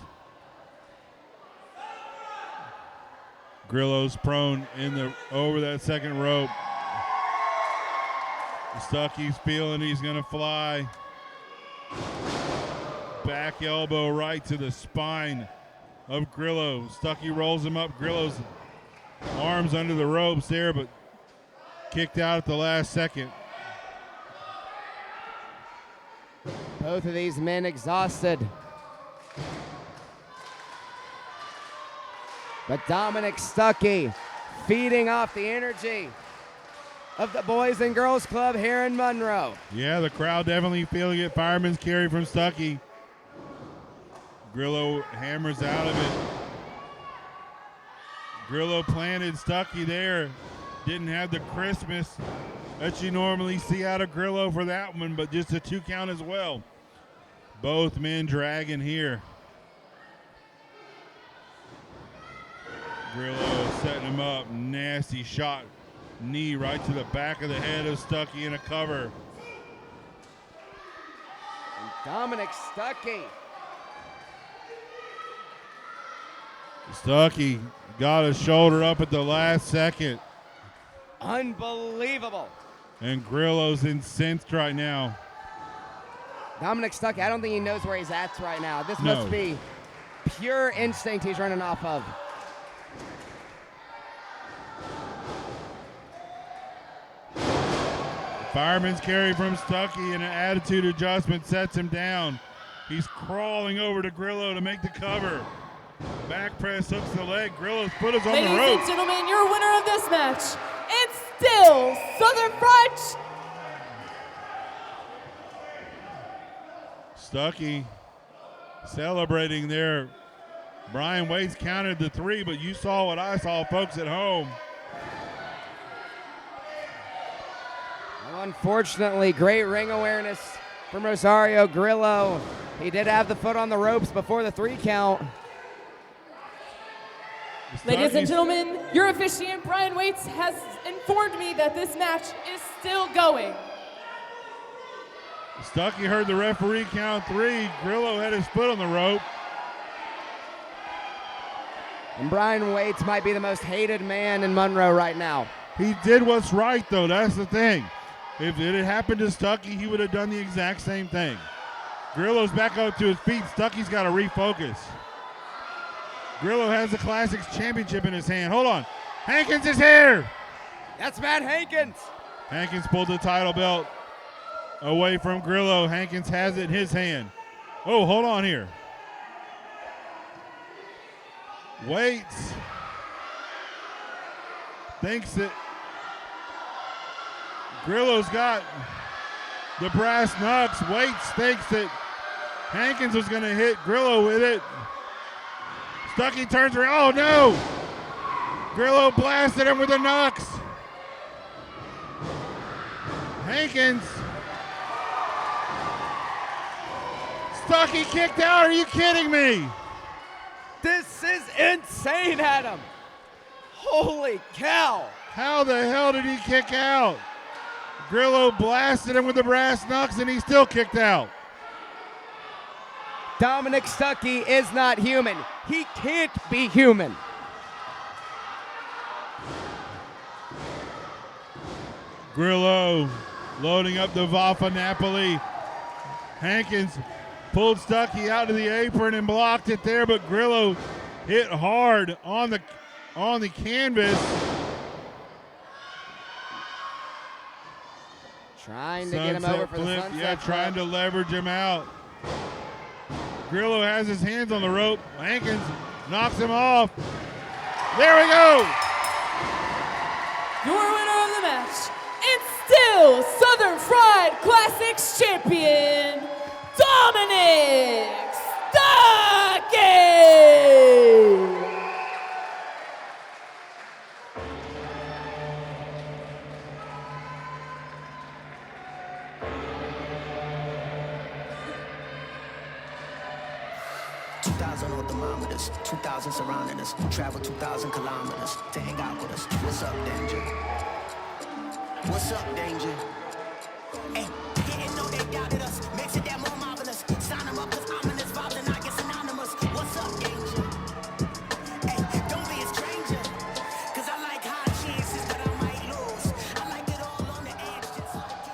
Grillo's prone over that second rope. Stuckey's feeling he's gonna fly. Back elbow right to the spine of Grillo. Stuckey rolls him up. Grillo's arms under the ropes there, but kicked out at the last second. Both of these men exhausted. But Dominic Stuckey feeding off the energy of the Boys and Girls Club here in Monroe. Yeah, the crowd definitely feeling it. Fireman's carry from Stuckey. Grillo hammers out of it. Grillo planted Stuckey there. Didn't have the crispness that you normally see out of Grillo for that one, but just a 2 count as well. Both men dragging here. Grillo setting him up. Nasty shot. Knee right to the back of the head of Stuckey in a cover. And Dominic Stuckey. Stuckey got his shoulder up at the last second. Unbelievable. And Grillo's incensed right now. Dominic Stuckey, I don't think he knows where he's at right now. This must be pure instinct he's running off of. Fireman's carry from Stuckey and an attitude adjustment sets him down. He's crawling over to Grillo to make the cover. Back press hooks the leg. Grillo's foot is on the rope. Ladies and gentlemen, your winner of this match, it's still Southern Fried. Stuckey celebrating there. Brian Waits counted the 3, but you saw what I saw, folks at home. Well, unfortunately, great ring awareness from Rosario Grillo. He did have the foot on the ropes before the 3 count. Ladies and gentlemen, your officiant Brian Waits has informed me that this match is still going. Stuckey heard the referee count 3. Grillo had his foot on the rope. And Brian Waits might be the most hated man in Monroe right now. He did what's right, though. That's the thing. If it had happened to Stuckey, he would have done the exact same thing. Grillo's back up to his feet. Stuckey's got to refocus. Grillo has the Classics Championship in his hand. Hold on. Hankins is here. That's Matt Hankins. Hankins pulled the title belt away from Grillo. Hankins has it in his hand. Oh, hold on here. Waits thinks that Grillo's got the brass knucks. Waits thinks that Hankins was going to hit Grillo with it. Stuckey turns around. Oh, no! Grillo blasted him with the knucks. Hankins. Stuckey kicked out. Are you kidding me? This is insane, Adam. Holy cow. How the hell did he kick out? Grillo blasted him with the brass knucks and he still kicked out. Dominic Stuckey is not human. He can't be human. Grillo loading up the Vaffa Napoli. Hankins pulled Stuckey out of the apron and blocked it there, but Grillo hit hard on the canvas. Trying to get him over for the sunset Yeah, trying to leverage him out. Grillo has his hands on the rope. Hankins knocks him off. There we go. Your winner of the match, and still Southern Fried Classics champion, Dominic Stuckey! On thermometers, 2,000 surrounding us, travel 2,000 kilometers to hang out with us. What's up, danger? What's up, danger? Hey, didn't know they doubted us. Makes it that more marvelous. Sign them up as ominous vibes and I get synonymous. What's up, danger? Hey, don't be a stranger. Cause I like high chances, but I might lose. I like it all on the edge, just like you.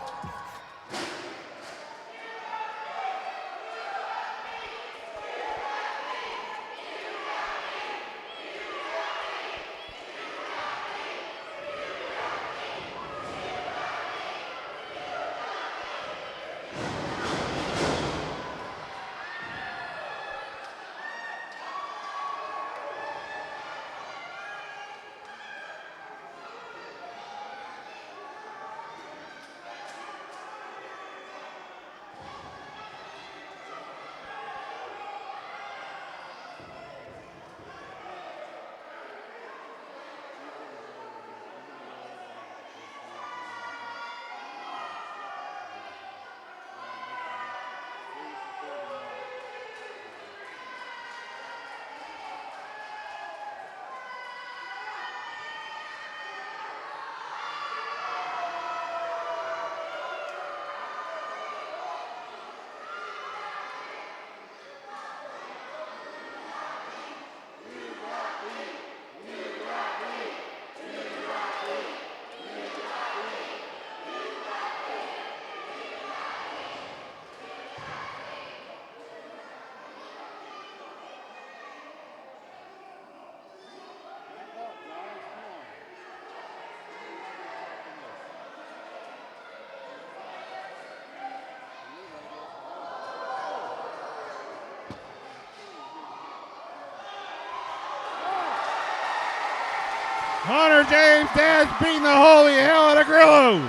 Hunter James Dad's beating the holy hell out of Grillo.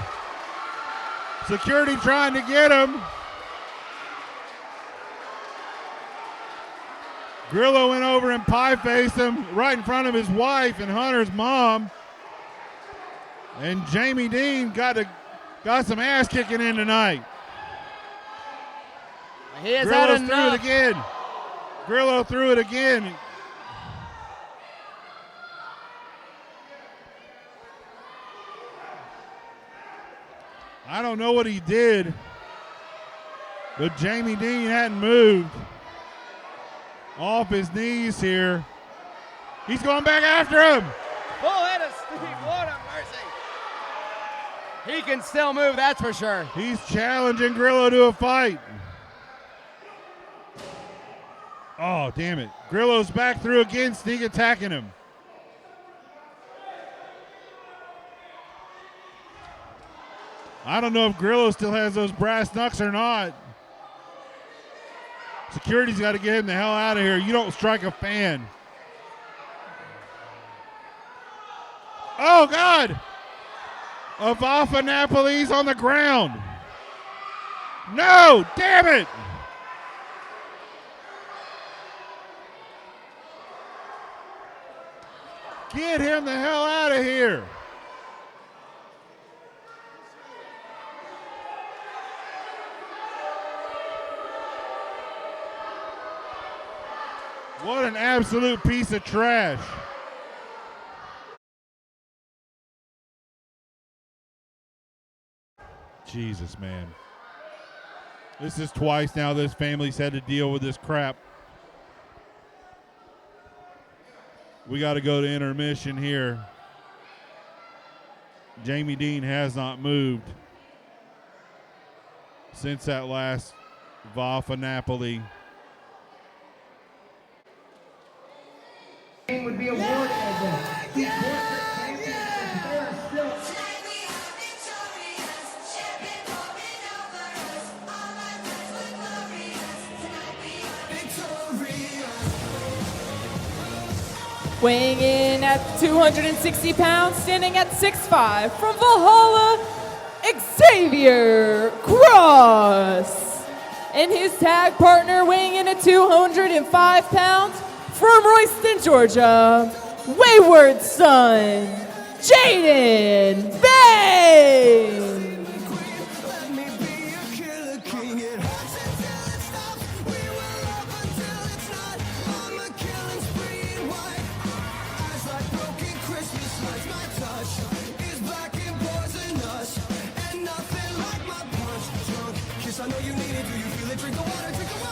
Security trying to get him. Grillo went over and pie-faced him right in front of his wife and Hunter's mom. And Jamie Dean got some ass kicking in tonight. He has Grillo had threw enough. it again. Grillo threw it again. I don't know what he did, but Jamie Dean hadn't moved off his knees here. He's going back after him. Full head of steam, what a mercy. He can still move, that's for sure. He's challenging Grillo to a fight. Oh, damn it. Grillo's back through again, sneak attacking him. I don't know if Grillo still has those brass knucks or not. Security's got to get him the hell out of here. You don't strike a fan. Oh, God. Avafa Napoli's on the ground. No, damn it. Get him the hell out of here. What an absolute piece of trash. Jesus, man. This is twice now this family's had to deal with this crap. We got to go to intermission here. Jamie Dean has not moved since that last Vafa Napoli. Would be awarded as the corporate champion. They are still. Weighing in at 260 pounds, standing at 6'5", from Valhalla, Xavier Cross. And his tag partner weighing in at 205 pounds, from Royston, Georgia, Wayward Son, Jaden Bay. I know you need it. Do you feel it? Drink the water, drink the water.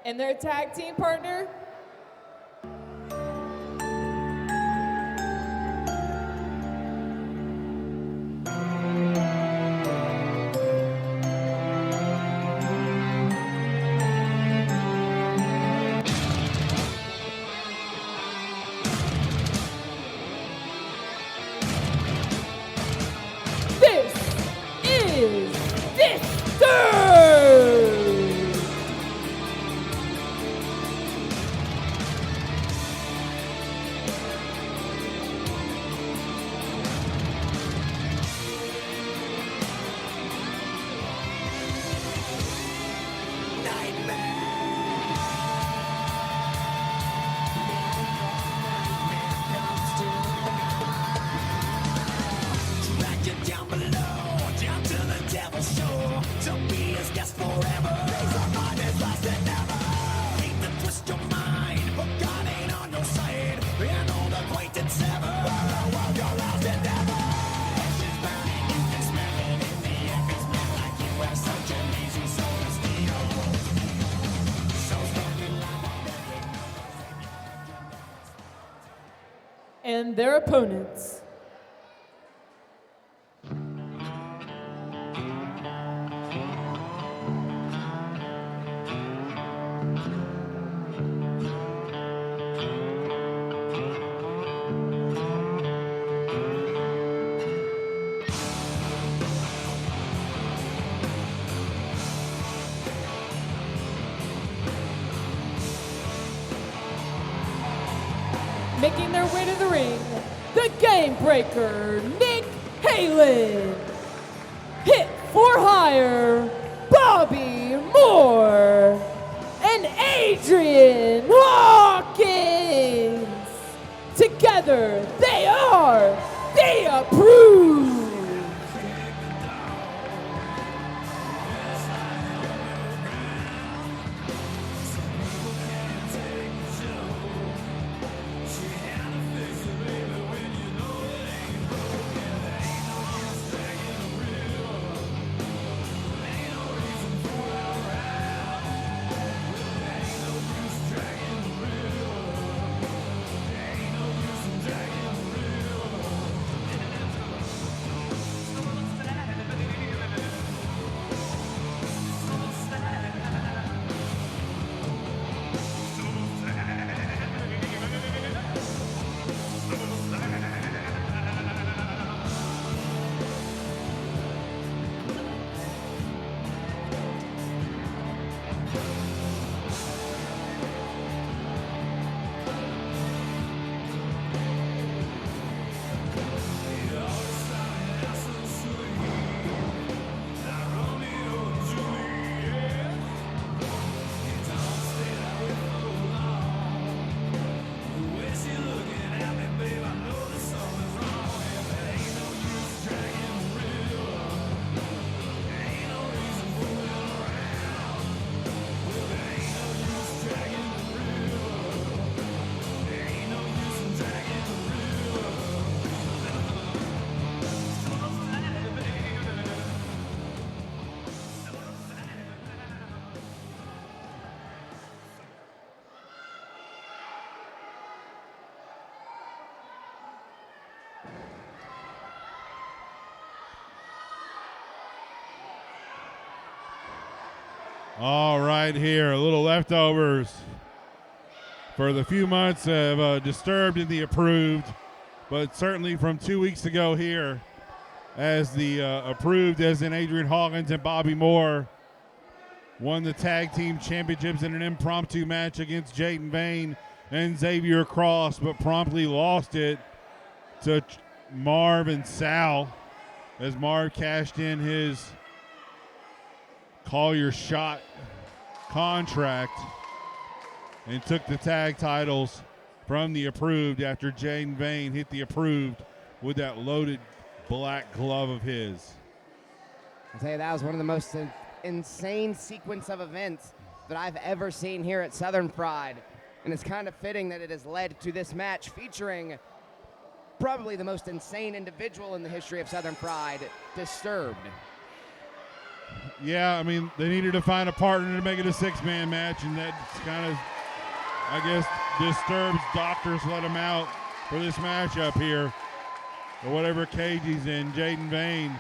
And their tag team partner, and their opponents. Making their way to the ring, the Game Breaker, Nick Halen. Hit for Hire, Bobby Moore. And Adrian Hawkins. Together, they are the Approved. All right, here, a little leftovers for the few months of Disturbed and the Approved, but certainly from 2 weeks ago here, as the Approved, as in Adrian Hawkins and Bobby Moore, won the tag team championships in an impromptu match against Jaden Vane and Xavier Cross, but promptly lost it to Marv and Sal as Marv cashed in his call your shot contract and took the tag titles from the Approved after Jaden Vane hit the Approved with that loaded black glove of his. I'll tell you, that was one of the most insane sequence of events that I've ever seen here at Southern Fried. And it's kind of fitting that it has led to this match featuring probably the most insane individual in the history of Southern Fried, Disturbed. Yeah, I mean, they needed to find a partner to make it a six-man match, and that's kind of, I guess, Disturbed's doctors let him out for this matchup here, or whatever cage he's in. Jaden Vane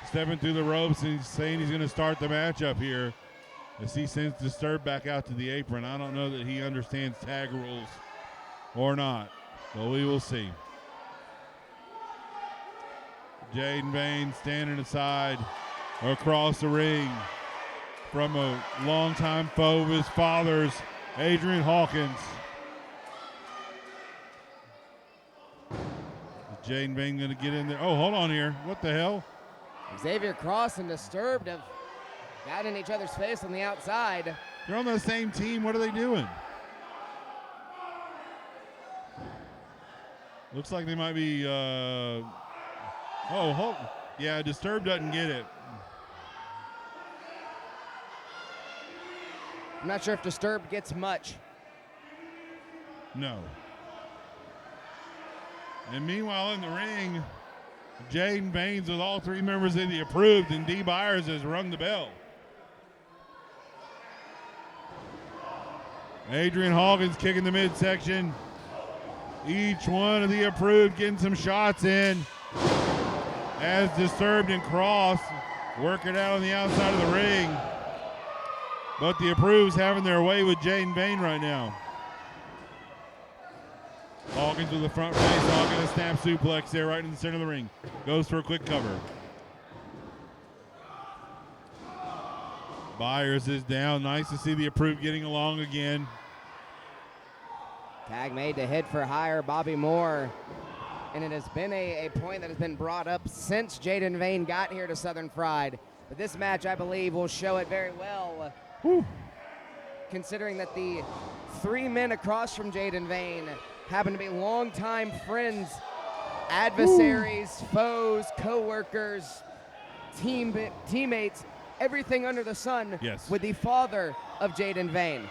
stepping through the ropes, and he's saying he's going to start the matchup here as he sends Disturbed back out to the apron. I don't know that he understands tag rules or not, but we will see. Jaden Vane standing aside across the ring from a longtime foe of his father's, Adrian Hawkins. Is Jaden Vane going to get in there? Oh, hold on here. What the hell? Xavier Cross and Disturbed have got in each other's face on the outside. They're on the same team. What are they doing? Looks like they might be, yeah, Disturbed doesn't get it. I'm not sure if Disturbed gets much. No. And meanwhile in the ring, Jaden Vane's with all three members of the Approved, and D. Byers has rung the bell. Adrian Hawkins kicking the midsection. Each one of the Approved getting some shots in as Disturbed and Cross work it out on the outside of the ring. But the Approved's having their way with Jaden Vane right now. Hawkins with the front face, Hawkins a snap suplex there right in the center of the ring. Goes for a quick cover. Byers is down. Nice to see the Approved getting along again. Tag made to hit for hire Bobby Moore. And it has been a point that has been brought up since Jaden Vane got here to Southern Fried. But this match, I believe, will show it very well. Whew. Considering that the three men across from Jaden Vane happen to be longtime friends, adversaries, foes, co-workers, teammates, everything under the sun with the father of Jaden Vane.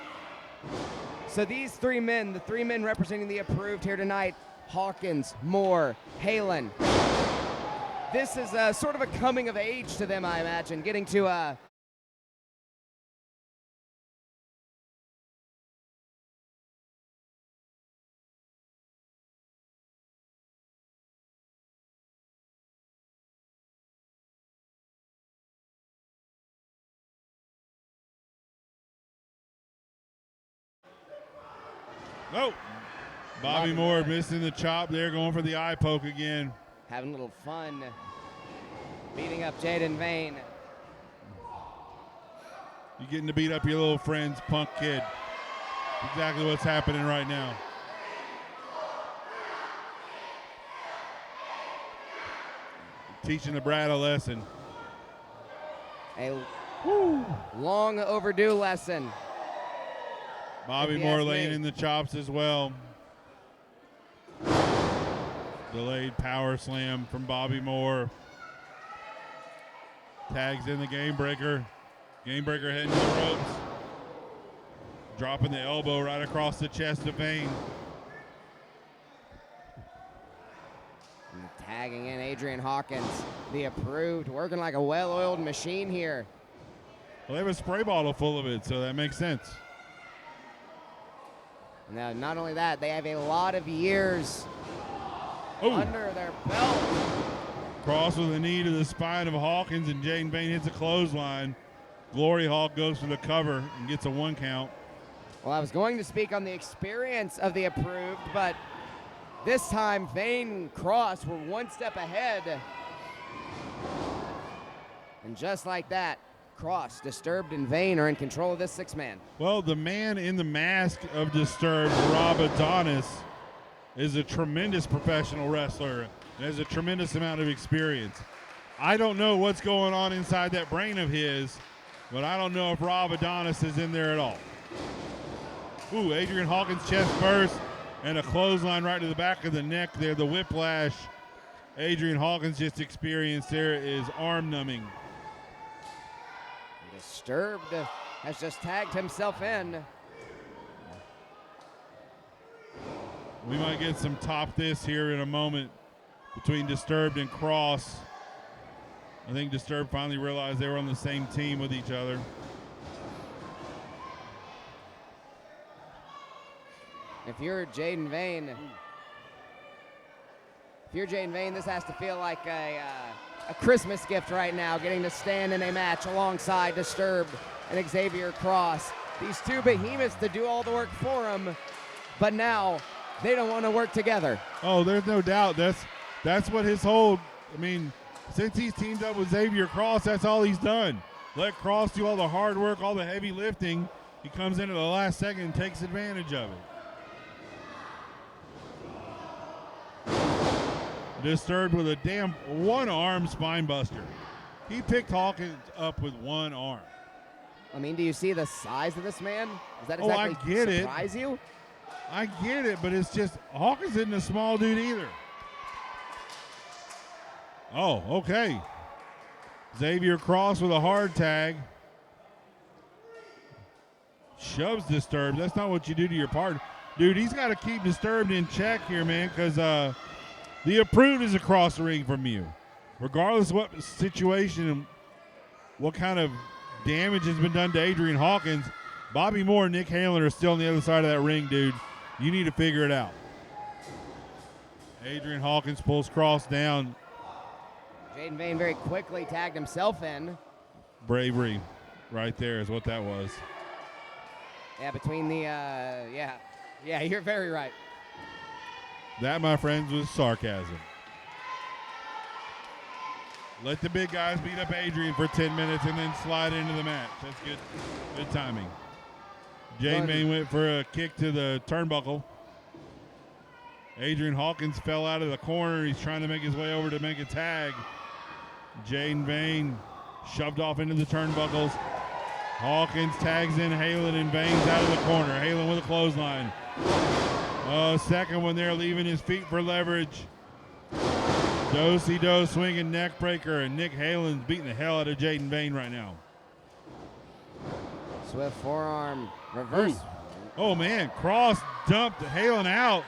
So these three men, the three men representing the Approved here tonight, Hawkins, Moore, Halen. This is sort of a coming of age to them, I imagine, getting to Nope. Bobby Moore missing the chop there, going for the eye poke again. Having a little fun beating up Jaden Vane. You're getting to beat up your little friends, punk kid. Exactly what's happening right now. Teaching the brat a lesson. A long overdue lesson. Bobby Moore laying in the chops as well. Delayed power slam from Bobby Moore. Tags in the Game Breaker. Game Breaker heading to the ropes. Dropping the elbow right across the chest of Vane. And tagging in Adrian Hawkins, the Approved, working like a well-oiled machine here. Well, they have a spray bottle full of it, so that makes sense. Now, not only that, they have a lot of years under their belt. Cross with a knee to the spine of Hawkins, and Jaden Vane hits a clothesline. Glory Hawk goes for the cover and gets a 1 count. Well, I was going to speak on the experience of the approved, but this time Vane and Cross were 1 step ahead. And just like that, Cross, Disturbed, and Vane are in control of this 6-man. Well, the man in the mask of Disturbed, Rob Adonis, is a tremendous professional wrestler and has a tremendous amount of experience. I don't know what's going on inside that brain of his, but I don't know if Rob Adonis is in there at all. Ooh, Adrian Hawkins chest first, and a clothesline right to the back of the neck there. The whiplash Adrian Hawkins just experienced there is arm-numbing. Disturbed has just tagged himself in. We might get some top this here in a moment between Disturbed and Cross. I think Disturbed finally realized they were on the same team with each other. If you're Jaden Vane, this has to feel like a Christmas gift right now, getting to stand in a match alongside Disturbed and Xavier Cross. These two behemoths to do all the work for him, but now they don't want to work together. Oh, there's no doubt. That's what his whole, since he's teamed up with Xavier Cross, that's all he's done. Let Cross do all the hard work, all the heavy lifting. He comes in at the last second and takes advantage of it. Disturbed with a damn 1-arm spine buster. He picked Hawkins up with 1 arm. Do you see the size of this man? Does that exactly surprise you? I get it, but it's just Hawkins isn't a small dude either. Oh, okay. Xavier Cross with a hard tag. Shoves Disturbed. That's not what you do to your partner. Dude, he's got to keep Disturbed in check here, man, because the approved is across the ring from you. Regardless of what situation and what kind of damage has been done to Adrian Hawkins, Bobby Moore and Nick Halen are still on the other side of that ring, dude. You need to figure it out. Adrian Hawkins pulls Cross down. Jaden Vane very quickly tagged himself in. Bravery right there is what that was. Yeah, between the, yeah, you're very right. That, my friends, was sarcasm. Let the big guys beat up Adrian for 10 minutes and then slide into the match. That's good timing. Jaden Vane went for a kick to the turnbuckle. Adrian Hawkins fell out of the corner. He's trying to make his way over to make a tag. Jaden Vane shoved off into the turnbuckles. Hawkins tags in Halen, and Vane's out of the corner. Halen with a clothesline. Second one there, leaving his feet for leverage. Do-si-do swinging neck breaker, and Nick Halen's beating the hell out of Jaden Vane right now. Swift forearm reverse. Ooh. Oh man, Cross dumped Halen out,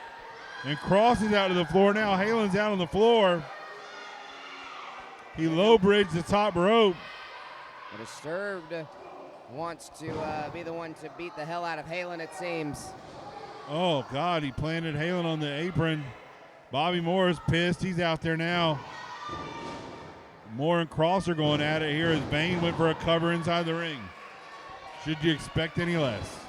and Cross is out to the floor now. Halen's out on the floor. He low bridged the top rope. Disturbed wants to be the one to beat the hell out of Halen, it seems. Oh God, he planted Halen on the apron. Bobby Moore is pissed. He's out there now. Moore and Cross are going at it here as Vane went for a cover inside the ring. Should you expect any less?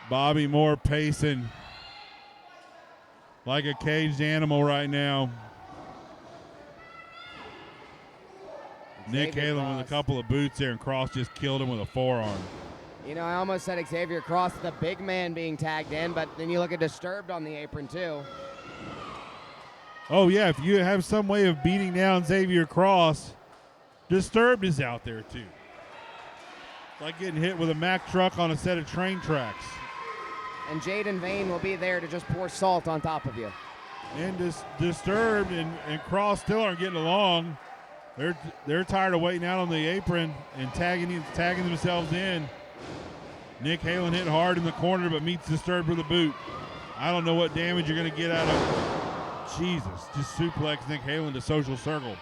Bobby Moore pacing like a caged animal right now. Nick Halen with a couple of boots there, and Cross just killed him with a forearm. I almost said Xavier Cross, the big man being tagged in, but then you look at Disturbed on the apron too. Oh yeah, if you have some way of beating down Xavier Cross, Disturbed is out there too. It's like getting hit with a Mack truck on a set of train tracks. And Jaden Vane will be there to just pour salt on top of you. And Disturbed and Cross still aren't getting along. They're tired of waiting out on the apron and tagging themselves in. Nick Halen hit hard in the corner, but meets Disturbed with a boot. I don't know what damage you're going to get out of. Jesus, just suplex Nick Halen to social circle.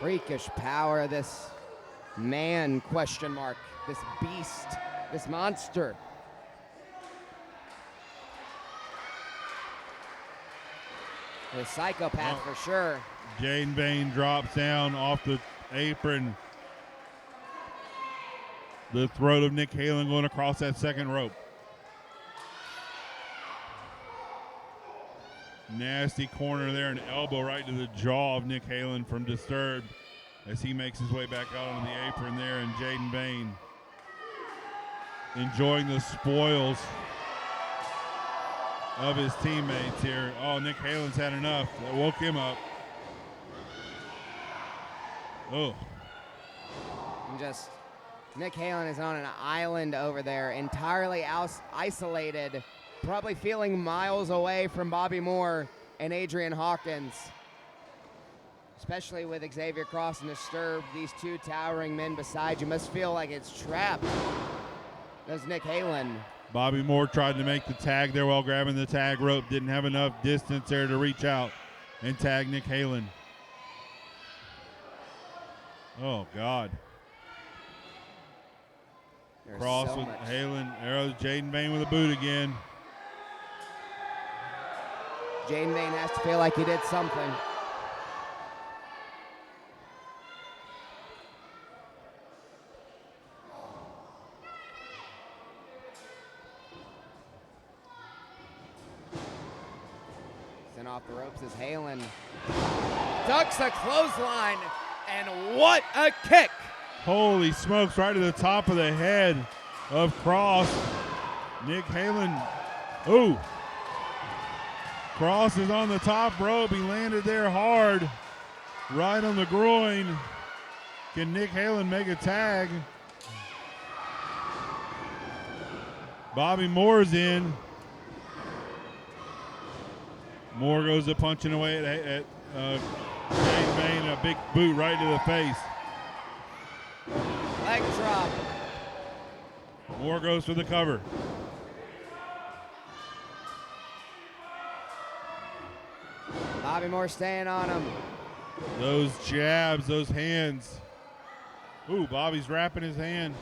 Freakish power of this Man, question mark. This beast, this monster. The psychopath for sure. Jaden Vane drops down off the apron. The throat of Nick Halen going across that second rope. Nasty corner there, an elbow right to the jaw of Nick Halen from Disturbed as he makes his way back out on the apron there, and Jaden Vane enjoying the spoils of his teammates here. Oh, Nick Halen's had enough. That woke him up. Oh. And just Nick Halen is on an island over there, entirely isolated, probably feeling miles away from Bobby Moore and Adrian Hawkins. Especially with Xavier Cross and Disturbed, these two towering men beside you must feel like it's trapped. That's Nick Halen. Bobby Moore tried to make the tag there while grabbing the tag rope. Didn't have enough distance there to reach out and tag Nick Halen. Oh, God. There's Cross so with much. Halen. There's Jaden Vane with a boot again. Jaden Vane has to feel like he did something. Sent off the ropes as Halen ducks a clothesline, and what a kick! Holy smokes, right to the top of the head of Cross. Nick Halen, ooh. Cross is on the top rope. He landed there hard, right on the groin. Can Nick Halen make a tag? Bobby Moore's in. Moore goes to punching away at Jaden Vane, a big boot right to the face. Leg drop. Moore goes for the cover. Bobby Moore staying on him. Those jabs, those hands. Ooh, Bobby's wrapping his hand.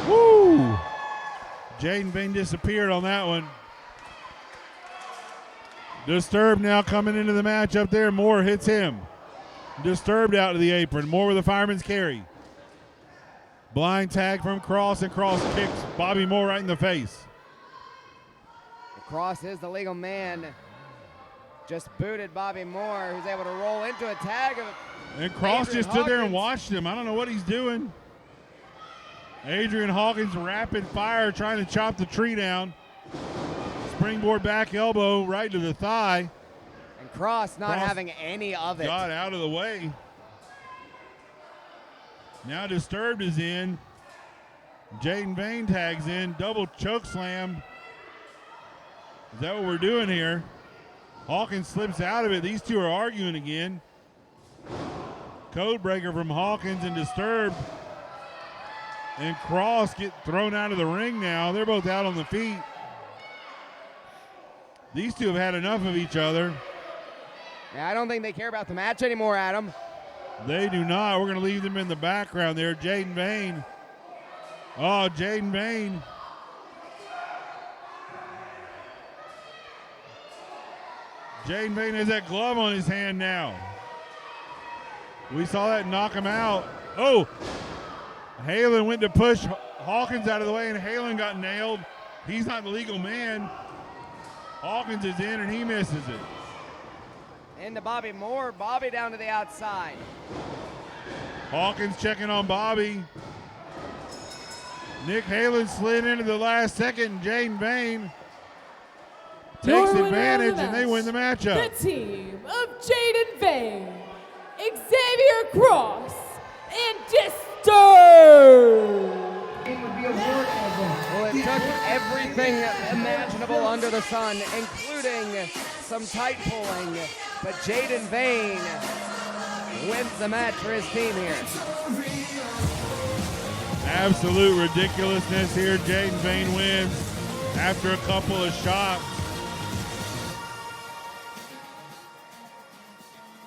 Woo! Jaden Vane disappeared on that one. Disturbed now coming into the match up there. Moore hits him. Disturbed out to the apron. Moore with a fireman's carry. Blind tag from Cross, and Cross kicks Bobby Moore right in the face. Cross is the legal man. Just booted Bobby Moore, who's able to roll into a tag of And Cross Adrian just stood there and Hawkins. watched him. I don't know what he's doing. Adrian Hawkins rapid fire trying to chop the tree down. Springboard back elbow right to the thigh. And Cross not Cross having any of it. Got out of the way. Now Disturbed is in. Jaden Vane tags in. Double choke slam. Is that what we're doing here? Hawkins slips out of it. These two are arguing again. Code breaker from Hawkins and Disturbed. And Cross get thrown out of the ring now. They're both out on the feet. These two have had enough of each other. Yeah, I don't think they care about the match anymore, Adam. They do not. We're going to leave them in the background there. Jaden Vane. Oh, Jaden Vane. Jaden Vane has that glove on his hand now. We saw that knock him out. Oh, Halen went to push Hawkins out of the way, and Halen got nailed. He's not the legal man. Hawkins is in, and he misses it. Into Bobby Moore. Bobby down to the outside. Hawkins checking on Bobby. Nick Halen slid into the last second. Jaden Vane takes advantage, and they win the matchup. The team of Jaden Vane, Xavier Cross, and Disturbed. Well, it took everything imaginable under the sun, including some tight pulling, but Jaden Vane wins the match for his team here. Absolute ridiculousness here. Jaden Vane wins after a couple of shots.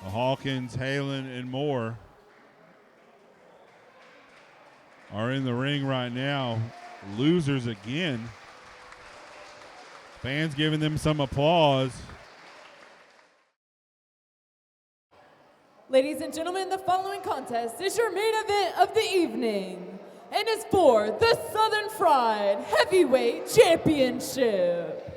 Hawkins, Halen, and Moore are in the ring right now. Losers again. Fans giving them some applause. Ladies and gentlemen, the following contest is your main event of the evening and is for the Southern Fried Heavyweight Championship.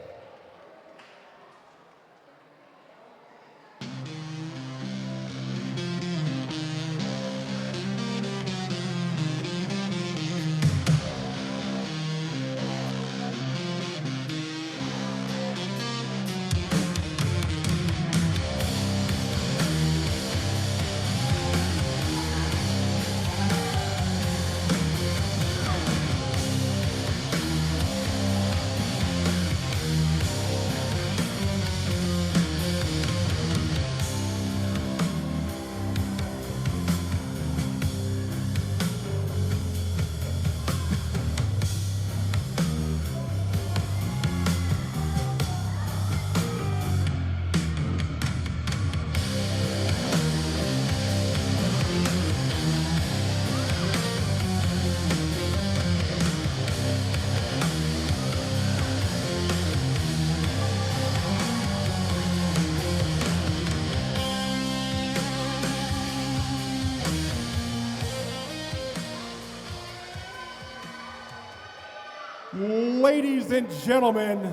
Ladies and gentlemen,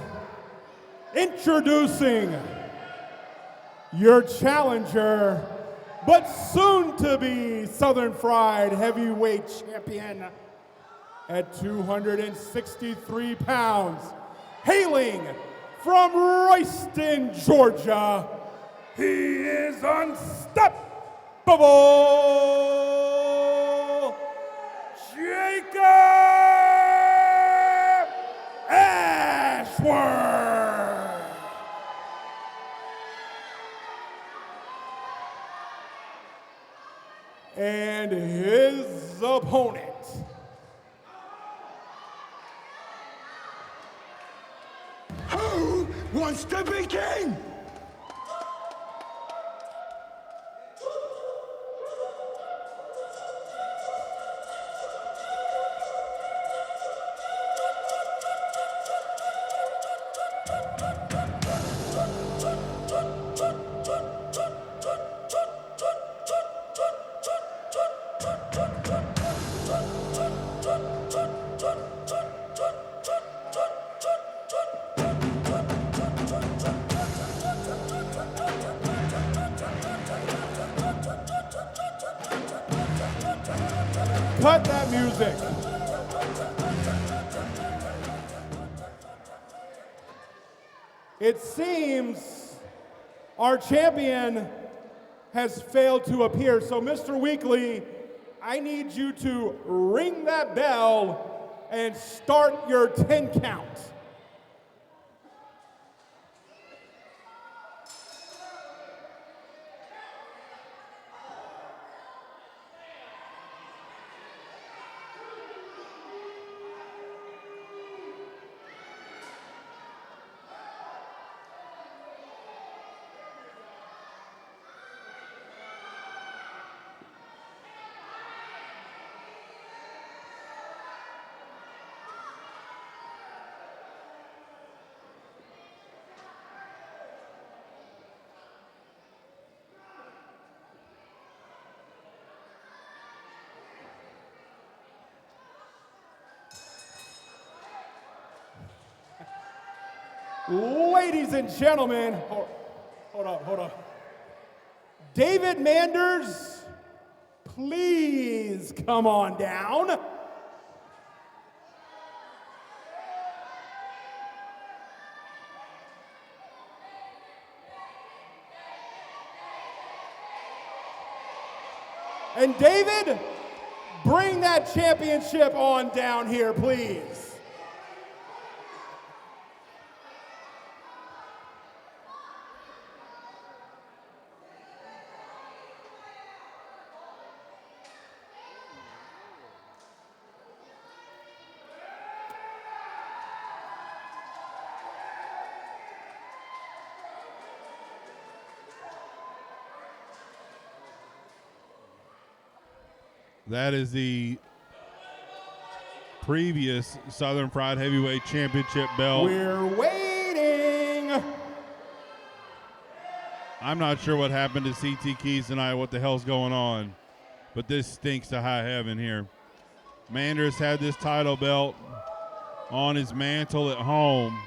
introducing your challenger, but soon to be Southern Fried Heavyweight Champion at 263 pounds, hailing from Royston, Georgia, he is unstoppable, Jacob Ashworth. And his opponent, Who wants to be king? cut that music. It seems our champion has failed to appear. So, Mr. Weekly, I need you to ring that bell and start your 10 count. Ladies and gentlemen, hold up. David Manders, please come on down. And David, bring that championship on down here, please. That is the previous Southern Fried Heavyweight Championship belt. We're waiting. I'm not sure what happened to CT Keys tonight, what the hell's going on, but this stinks to high heaven here. Manders had this title belt on his mantle at home.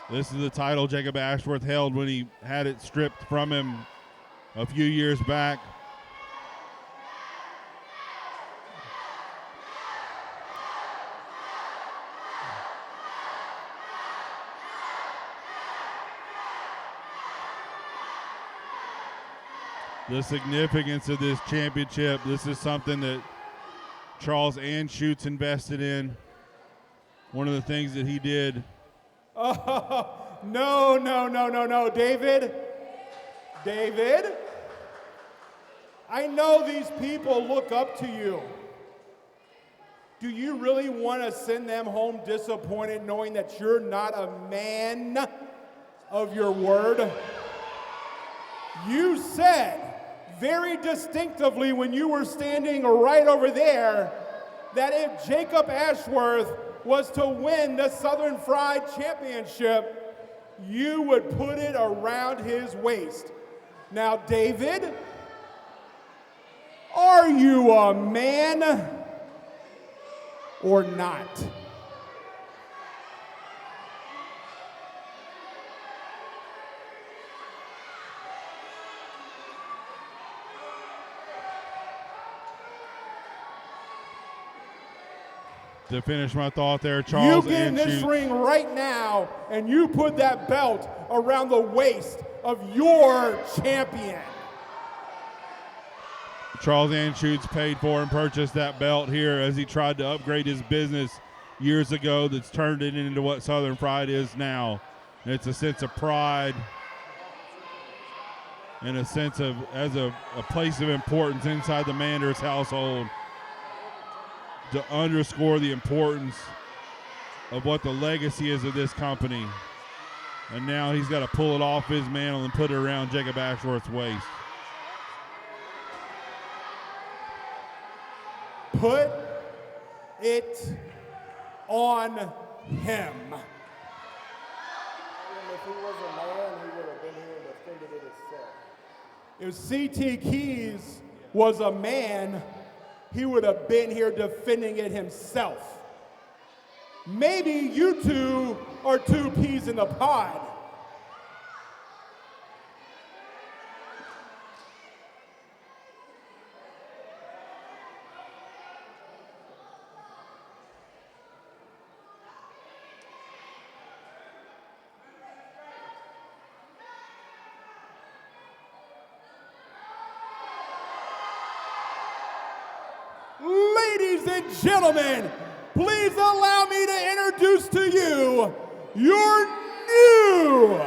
This is the title Jacob Ashworth held when he had it stripped from him a few years back. The significance of this championship, this is something that Charles Anschutz invested in. One of the things that he did. Oh, no, David. David, I know these people look up to you. Do you really want to send them home disappointed knowing that you're not a man of your word? You said very distinctively when you were standing right over there that if Jacob Ashworth was to win the Southern Fried Championship, you would put it around his waist. Now, David, are you a man or not? To finish my thought there, Charles You get in this ring right now and you put that belt around the waist of your champion. Charles Anschutz paid for and purchased that belt here as he tried to upgrade his business years ago that's turned it into what Southern Fried is now. And it's a sense of pride and a sense of, as a place of importance inside the Manders household, to underscore the importance of what the legacy is of this company. And now he's got to pull it off his mantle and put it around Jacob Ashworth's waist. Put it on him. If he was a man, he would have been here and defended it himself. If CT Keys was a man, he would have been here defending it himself. Maybe you two are two peas in the pod. Ladies and gentlemen, please allow me to introduce to you your new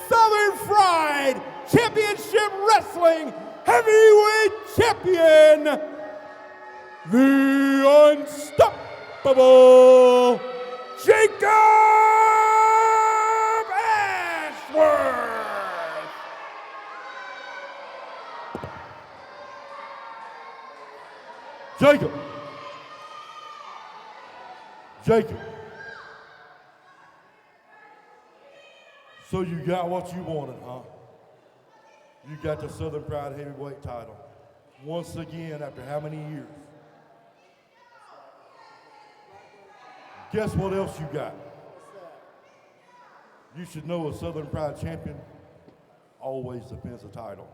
Southern Fried Championship Wrestling Heavyweight Champion, the Unstoppable Jacob Ashworth. Jacob. So you got what you wanted, huh? You got the Southern Pride Heavyweight title. Once again, after how many years? Guess what else you got? You should know a Southern Pride champion always defends the title.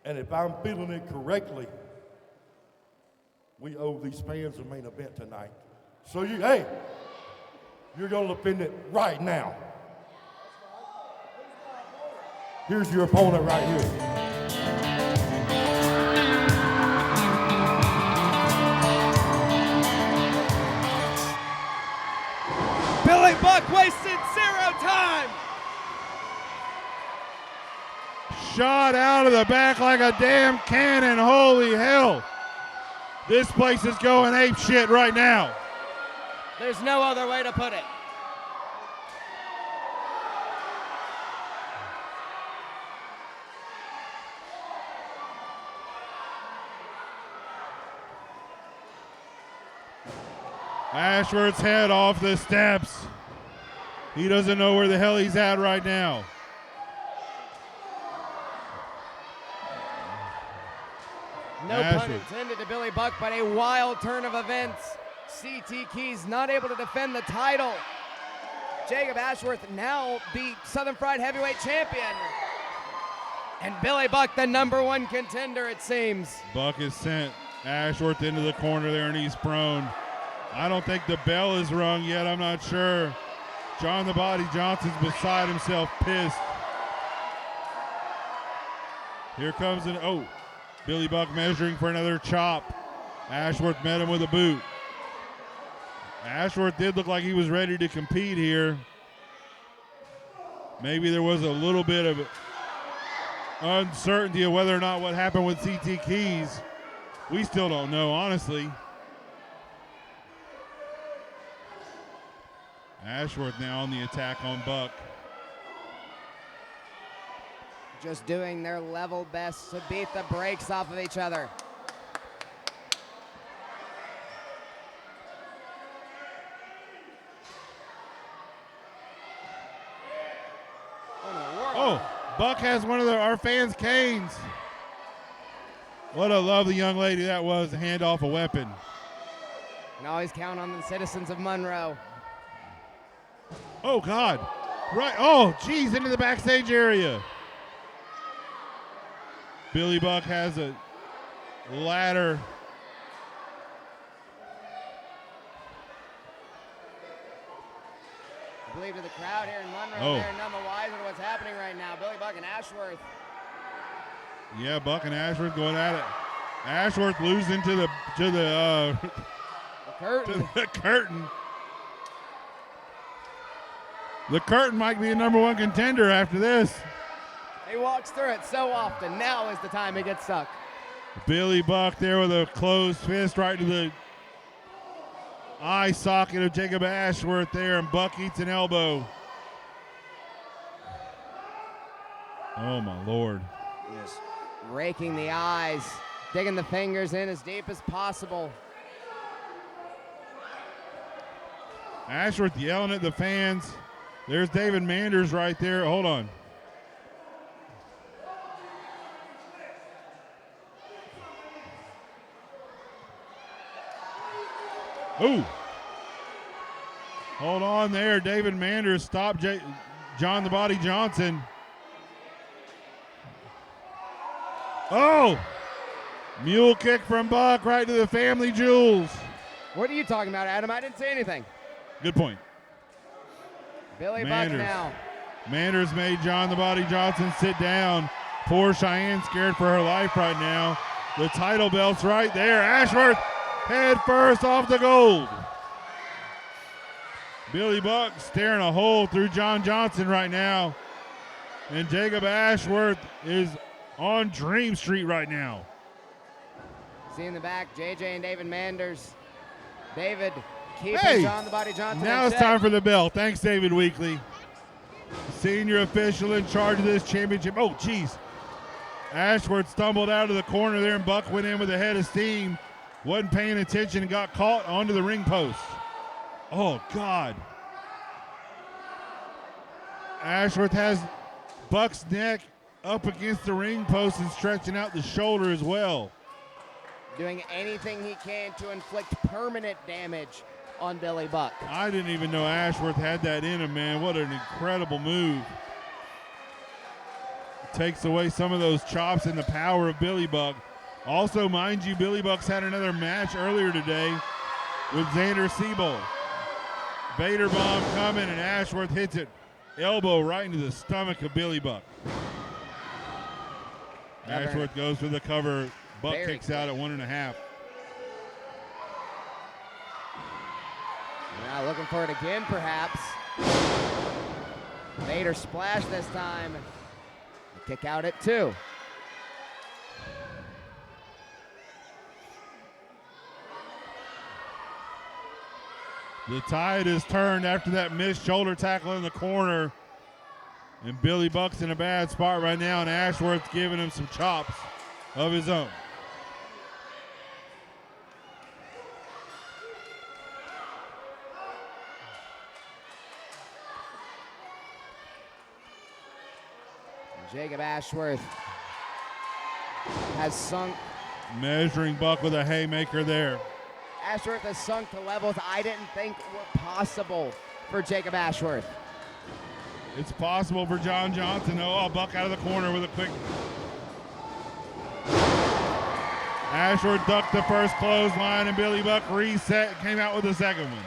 And if I'm feeling it correctly, we owe these fans a main event tonight. So you're gonna defend it right now. Here's your opponent right here. Billy Buck wasted 0 time. Shot out of the back like a damn cannon. Holy hell. This place is going ape shit right now. There's no other way to put it. Ashworth's head off the steps. He doesn't know where the hell he's at right now. No pun intended to Billy Buck, but a wild turn of events. CT Keys not able to defend the title. Jacob Ashworth now the Southern Fried Heavyweight Champion. And Billy Buck, the #1 contender, it seems. Buck has sent Ashworth into the corner there, and he's prone. I don't think the bell is rung yet. I'm not sure. John the Body Johnson's beside himself, pissed. Here comes Billy Buck measuring for another chop. Ashworth met him with a boot. Ashworth did look like he was ready to compete here. Maybe there was a little bit of uncertainty of whether or not what happened with CT Keys. We still don't know, honestly. Ashworth now on the attack on Buck. Just doing their level best to beat the brakes off of each other. Oh, Buck has one of our fans' canes. What a lovely young lady that was to hand off a weapon. And always count on the citizens of Monroe. Oh, God. Right. Oh, geez, into the backstage area. Billy Buck has a ladder. I believe to the crowd here in Monroe, they're none the wiser to what's happening right now. Billy Buck and Ashworth. Yeah, Buck and Ashworth going at it. Ashworth losing to the curtain. To the curtain. The curtain might be a #1 contender after this. He walks through it so often. Now is the time he gets stuck. Billy Buck there with a closed fist right to the eye socket of Jacob Ashworth there, and Buck eats an elbow. Oh, my Lord. Yes. Raking the eyes, digging the fingers in as deep as possible. Ashworth yelling at the fans. There's David Manders right there. Hold on. Ooh. Hold on there. David Manders stopped John the Body Johnson. Oh! Mule kick from Buck right to the family jewels. What are you talking about, Adam? I didn't say anything. Good point. Billy Buck now. Manders made John the Body Johnson sit down. Poor Cheyenne scared for her life right now. The title belt's right there. Ashworth head first off the gold. Billy Buck staring a hole through John Johnson right now. And Jacob Ashworth is on Dream Street right now. See in the back, JJ and David Manders. David keeping John the Body Johnson. Now it's time for the bell. Thanks, David Weekley. Senior official in charge of this championship. Oh, geez. Ashworth stumbled out of the corner there, and Buck went in with a head of steam. Wasn't paying attention and got caught onto the ring post. Oh, God. Ashworth has Buck's neck up against the ring post and stretching out the shoulder as well. Doing anything he can to inflict permanent damage on Billy Buck. I didn't even know Ashworth had that in him, man. What an incredible move. Takes away some of those chops and the power of Billy Buck. Also, mind you, Billy Buck's had another match earlier today with Xander Seabolt. Vader bomb coming, and Ashworth hits it. Elbow right into the stomach of Billy Buck. Ashworth goes for the cover. Buck kicks out at 1.5. Now looking for it again, perhaps. Vader splash this time. Kick out at 2. The tide is turned after that missed shoulder tackle in the corner. And Billy Buck's in a bad spot right now, and Ashworth's giving him some chops of his own. Jacob Ashworth has sunk. Measuring Buck with a haymaker there. Ashworth has sunk to levels I didn't think were possible for Jacob Ashworth. It's possible for John Johnson, though. Oh, Buck out of the corner with a quick. Ashworth ducked the first clothesline, and Billy Buck reset, came out with the second one.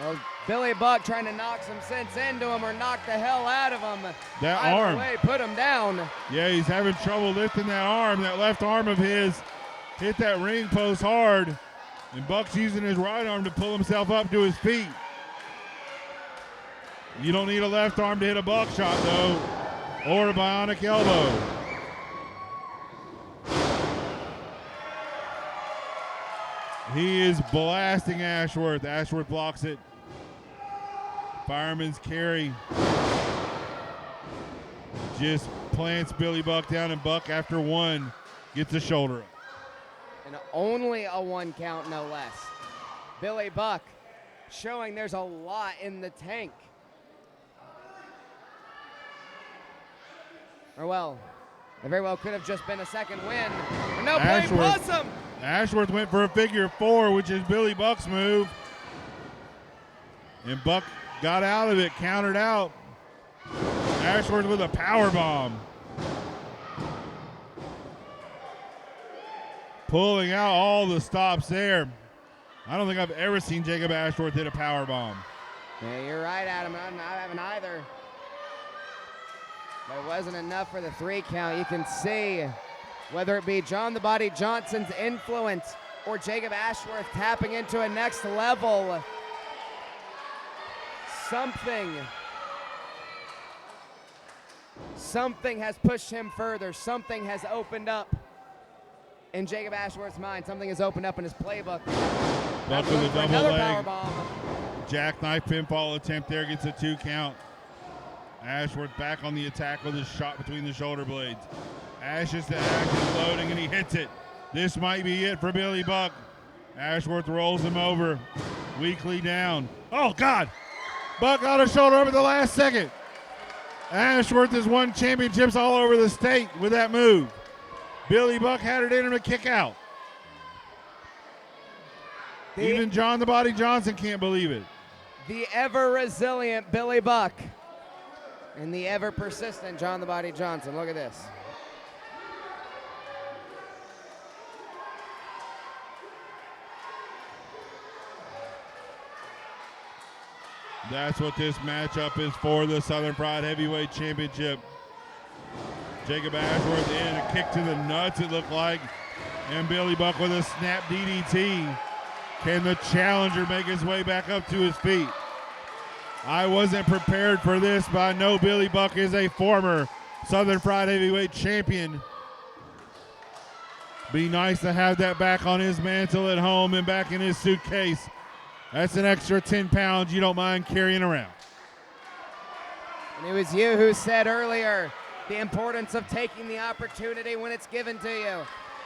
Well, Billy Buck trying to knock some sense into him or knock the hell out of him. That Either arm. way, put him down. Yeah, he's having trouble lifting that arm. That left arm of his hit that ring post hard, and Buck's using his right arm to pull himself up to his feet. You don't need a left arm to hit a buckshot, though, or a bionic elbow. He is blasting Ashworth. Ashworth blocks it. Fireman's carry. Just plants Billy Buck down, and Buck, after one, gets a shoulder up. And only a 1 count, no less. Billy Buck showing there's a lot in the tank. Or well, it very well could have just been a second win. But no, play possum! Ashworth went for a figure 4, which is Billy Buck's move. And Buck got out of it, countered out. Ashworth with a power bomb. Pulling out all the stops there. I don't think I've ever seen Jacob Ashworth hit a power bomb. Yeah, you're right, Adam. I haven't either. But it wasn't enough for the 3 count. You can see whether it be John the Body Johnson's influence or Jacob Ashworth tapping into a next level. Something has pushed him further. Something has opened up in Jacob Ashworth's mind. Something has opened up in his playbook. Buck with a double another leg. powerbomb. Jackknife pinfall attempt there, gets a 2 count. Ashworth back on the attack with his shot between the shoulder blades. Ashes to Ashes loading, and he hits it. This might be it for Billy Buck. Ashworth rolls him over. Weekly down. Oh, God. Buck got a shoulder up at the last second. Ashworth has won championships all over the state with that move. Billy Buck had it in him to kick out. Even John the Body Johnson can't believe it. The ever-resilient Billy Buck and the ever-persistent John the Body Johnson. Look at this. That's what this matchup is for, the Southern Pride Heavyweight Championship. Jacob Ashworth in, a kick to the nuts, it looked like. And Billy Buck with a snap DDT. Can the challenger make his way back up to his feet? I wasn't prepared for this, but I know Billy Buck is a former Southern Pride Heavyweight Champion. Be nice to have that back on his mantle at home and back in his suitcase. That's an extra 10 pounds you don't mind carrying around. And it was you who said earlier the importance of taking the opportunity when it's given to you.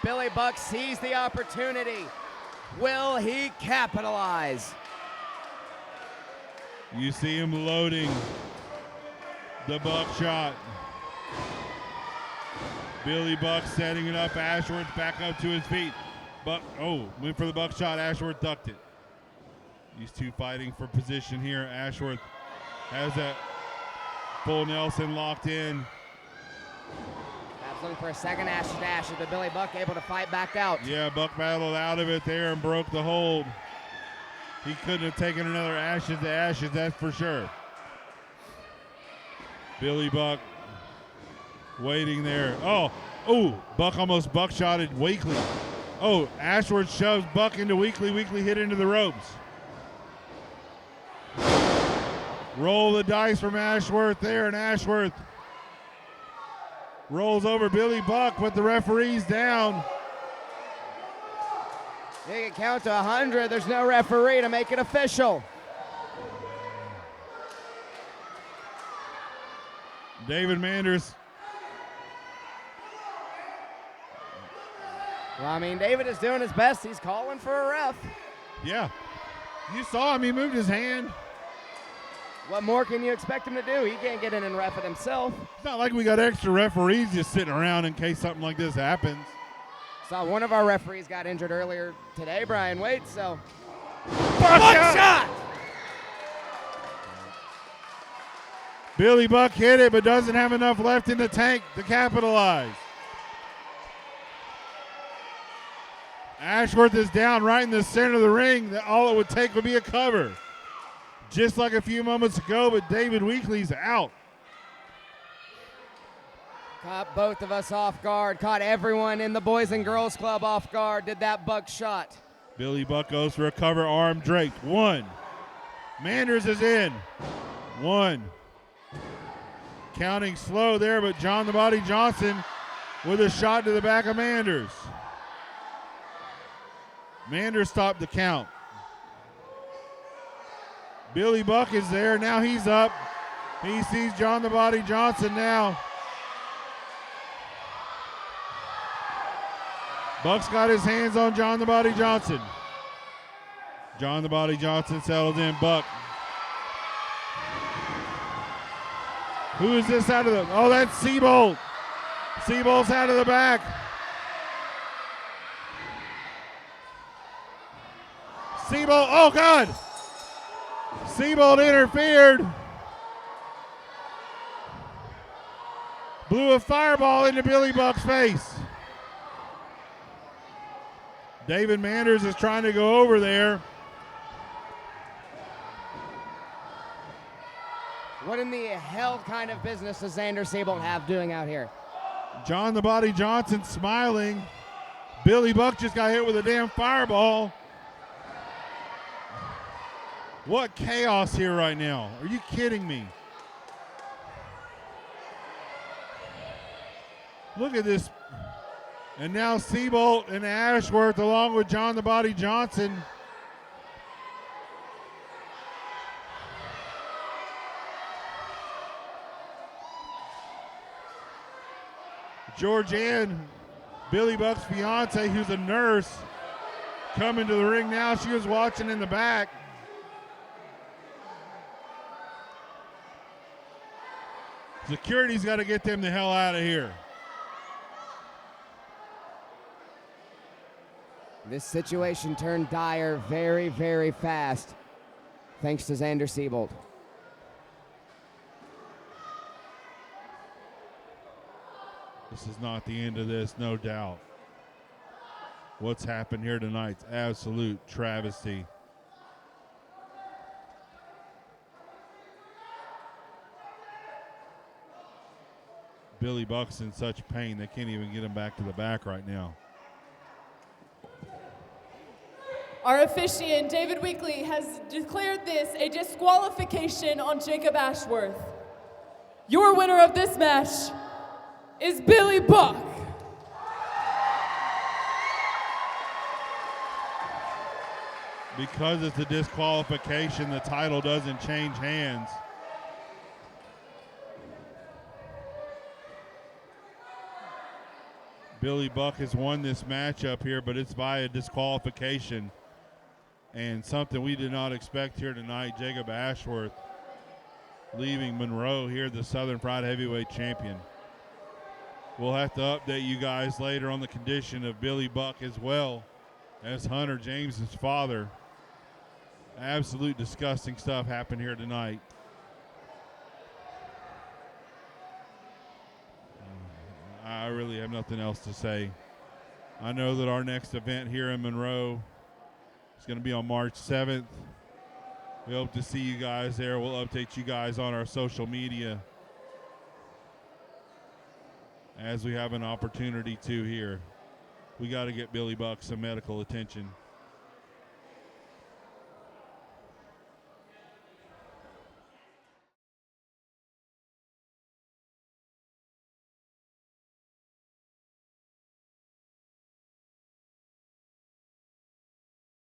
Billy Buck sees the opportunity. Will he capitalize? You see him loading the buckshot. Billy Buck setting it up. Ashworth back up to his feet. Buck, went for the buckshot. Ashworth ducked it. These two fighting for position here. Ashworth has that full Nelson locked in. That's looking for a second Ashes to Ashes, but Billy Buck able to fight back out. Yeah, Buck battled out of it there and broke the hold. He couldn't have taken another Ashes to Ashes, that's for sure. Billy Buck waiting there. Buck almost buckshotted Weekly. Ashworth shoves Buck into Weekly. Weekly hit into the ropes. Roll the dice from Ashworth there, and Ashworth rolls over Billy Buck, but the referee's down. They can count to 100. There's no referee to make it official. David Manders. Well, David is doing his best. He's calling for a ref. Yeah. You saw him. He moved his hand. What more can you expect him to do? He can't get in and ref it himself. It's not like we got extra referees just sitting around in case something like this happens. Saw one of our referees got injured earlier today, Brian Waite, so. Shot! Billy Buck hit it, but doesn't have enough left in the tank to capitalize. Ashworth is down right in the center of the ring. All it would take would be a cover. Just like a few moments ago, but David Weekley's out. Caught both of us off guard. Caught everyone in the Boys and Girls Club off guard. Did that Buck shot. Billy Buck goes for a cover, arm draped. 1. Manders is in. 1. Counting slow there, but John the Body Johnson with a shot to the back of Manders. Manders stopped the count. Billy Buck is there. Now he's up. He sees John the Body Johnson now. Buck's got his hands on John the Body Johnson. John the Body Johnson settles in. Buck. Who is this out of the? Oh, that's Seabolt. Seabolt's out of the back. Seabolt, oh God. Seabolt interfered. Blew a fireball into Billy Buck's face. David Manders is trying to go over there. What in the hell kind of business does Xander Seabolt have doing out here? John the Body Johnson smiling. Billy Buck just got hit with a damn fireball. What chaos here right now. Are you kidding me? Look at this. And now Seabolt and Ashworth along with John the Body Johnson. Georgianne, Billy Buck's fiance, who's a nurse, coming to the ring now. She was watching in the back. Security's got to get them the hell out of here. This situation turned dire very, very fast, thanks to Xander Seabolt. This is not the end of this, no doubt. What's happened here tonight's absolute travesty. Billy Buck's in such pain they can't even get him back to the back right now. Our officiant, David Weekley, has declared this a disqualification on Jacob Ashworth. Your winner of this match is Billy Buck. Because it's a disqualification, the title doesn't change hands. Billy Buck has won this matchup here, but it's by a disqualification. And something we did not expect here tonight, Jacob Ashworth leaving Monroe here, the Southern Pride Heavyweight Champion. We'll have to update you guys later on the condition of Billy Buck as well as Hunter James's father. Absolute disgusting stuff happened here tonight. I really have nothing else to say. I know that our next event here in Monroe is going to be on March 7th. We hope to see you guys there. We'll update you guys on our social media as we have an opportunity to here. We got to get Billy Buck some medical attention.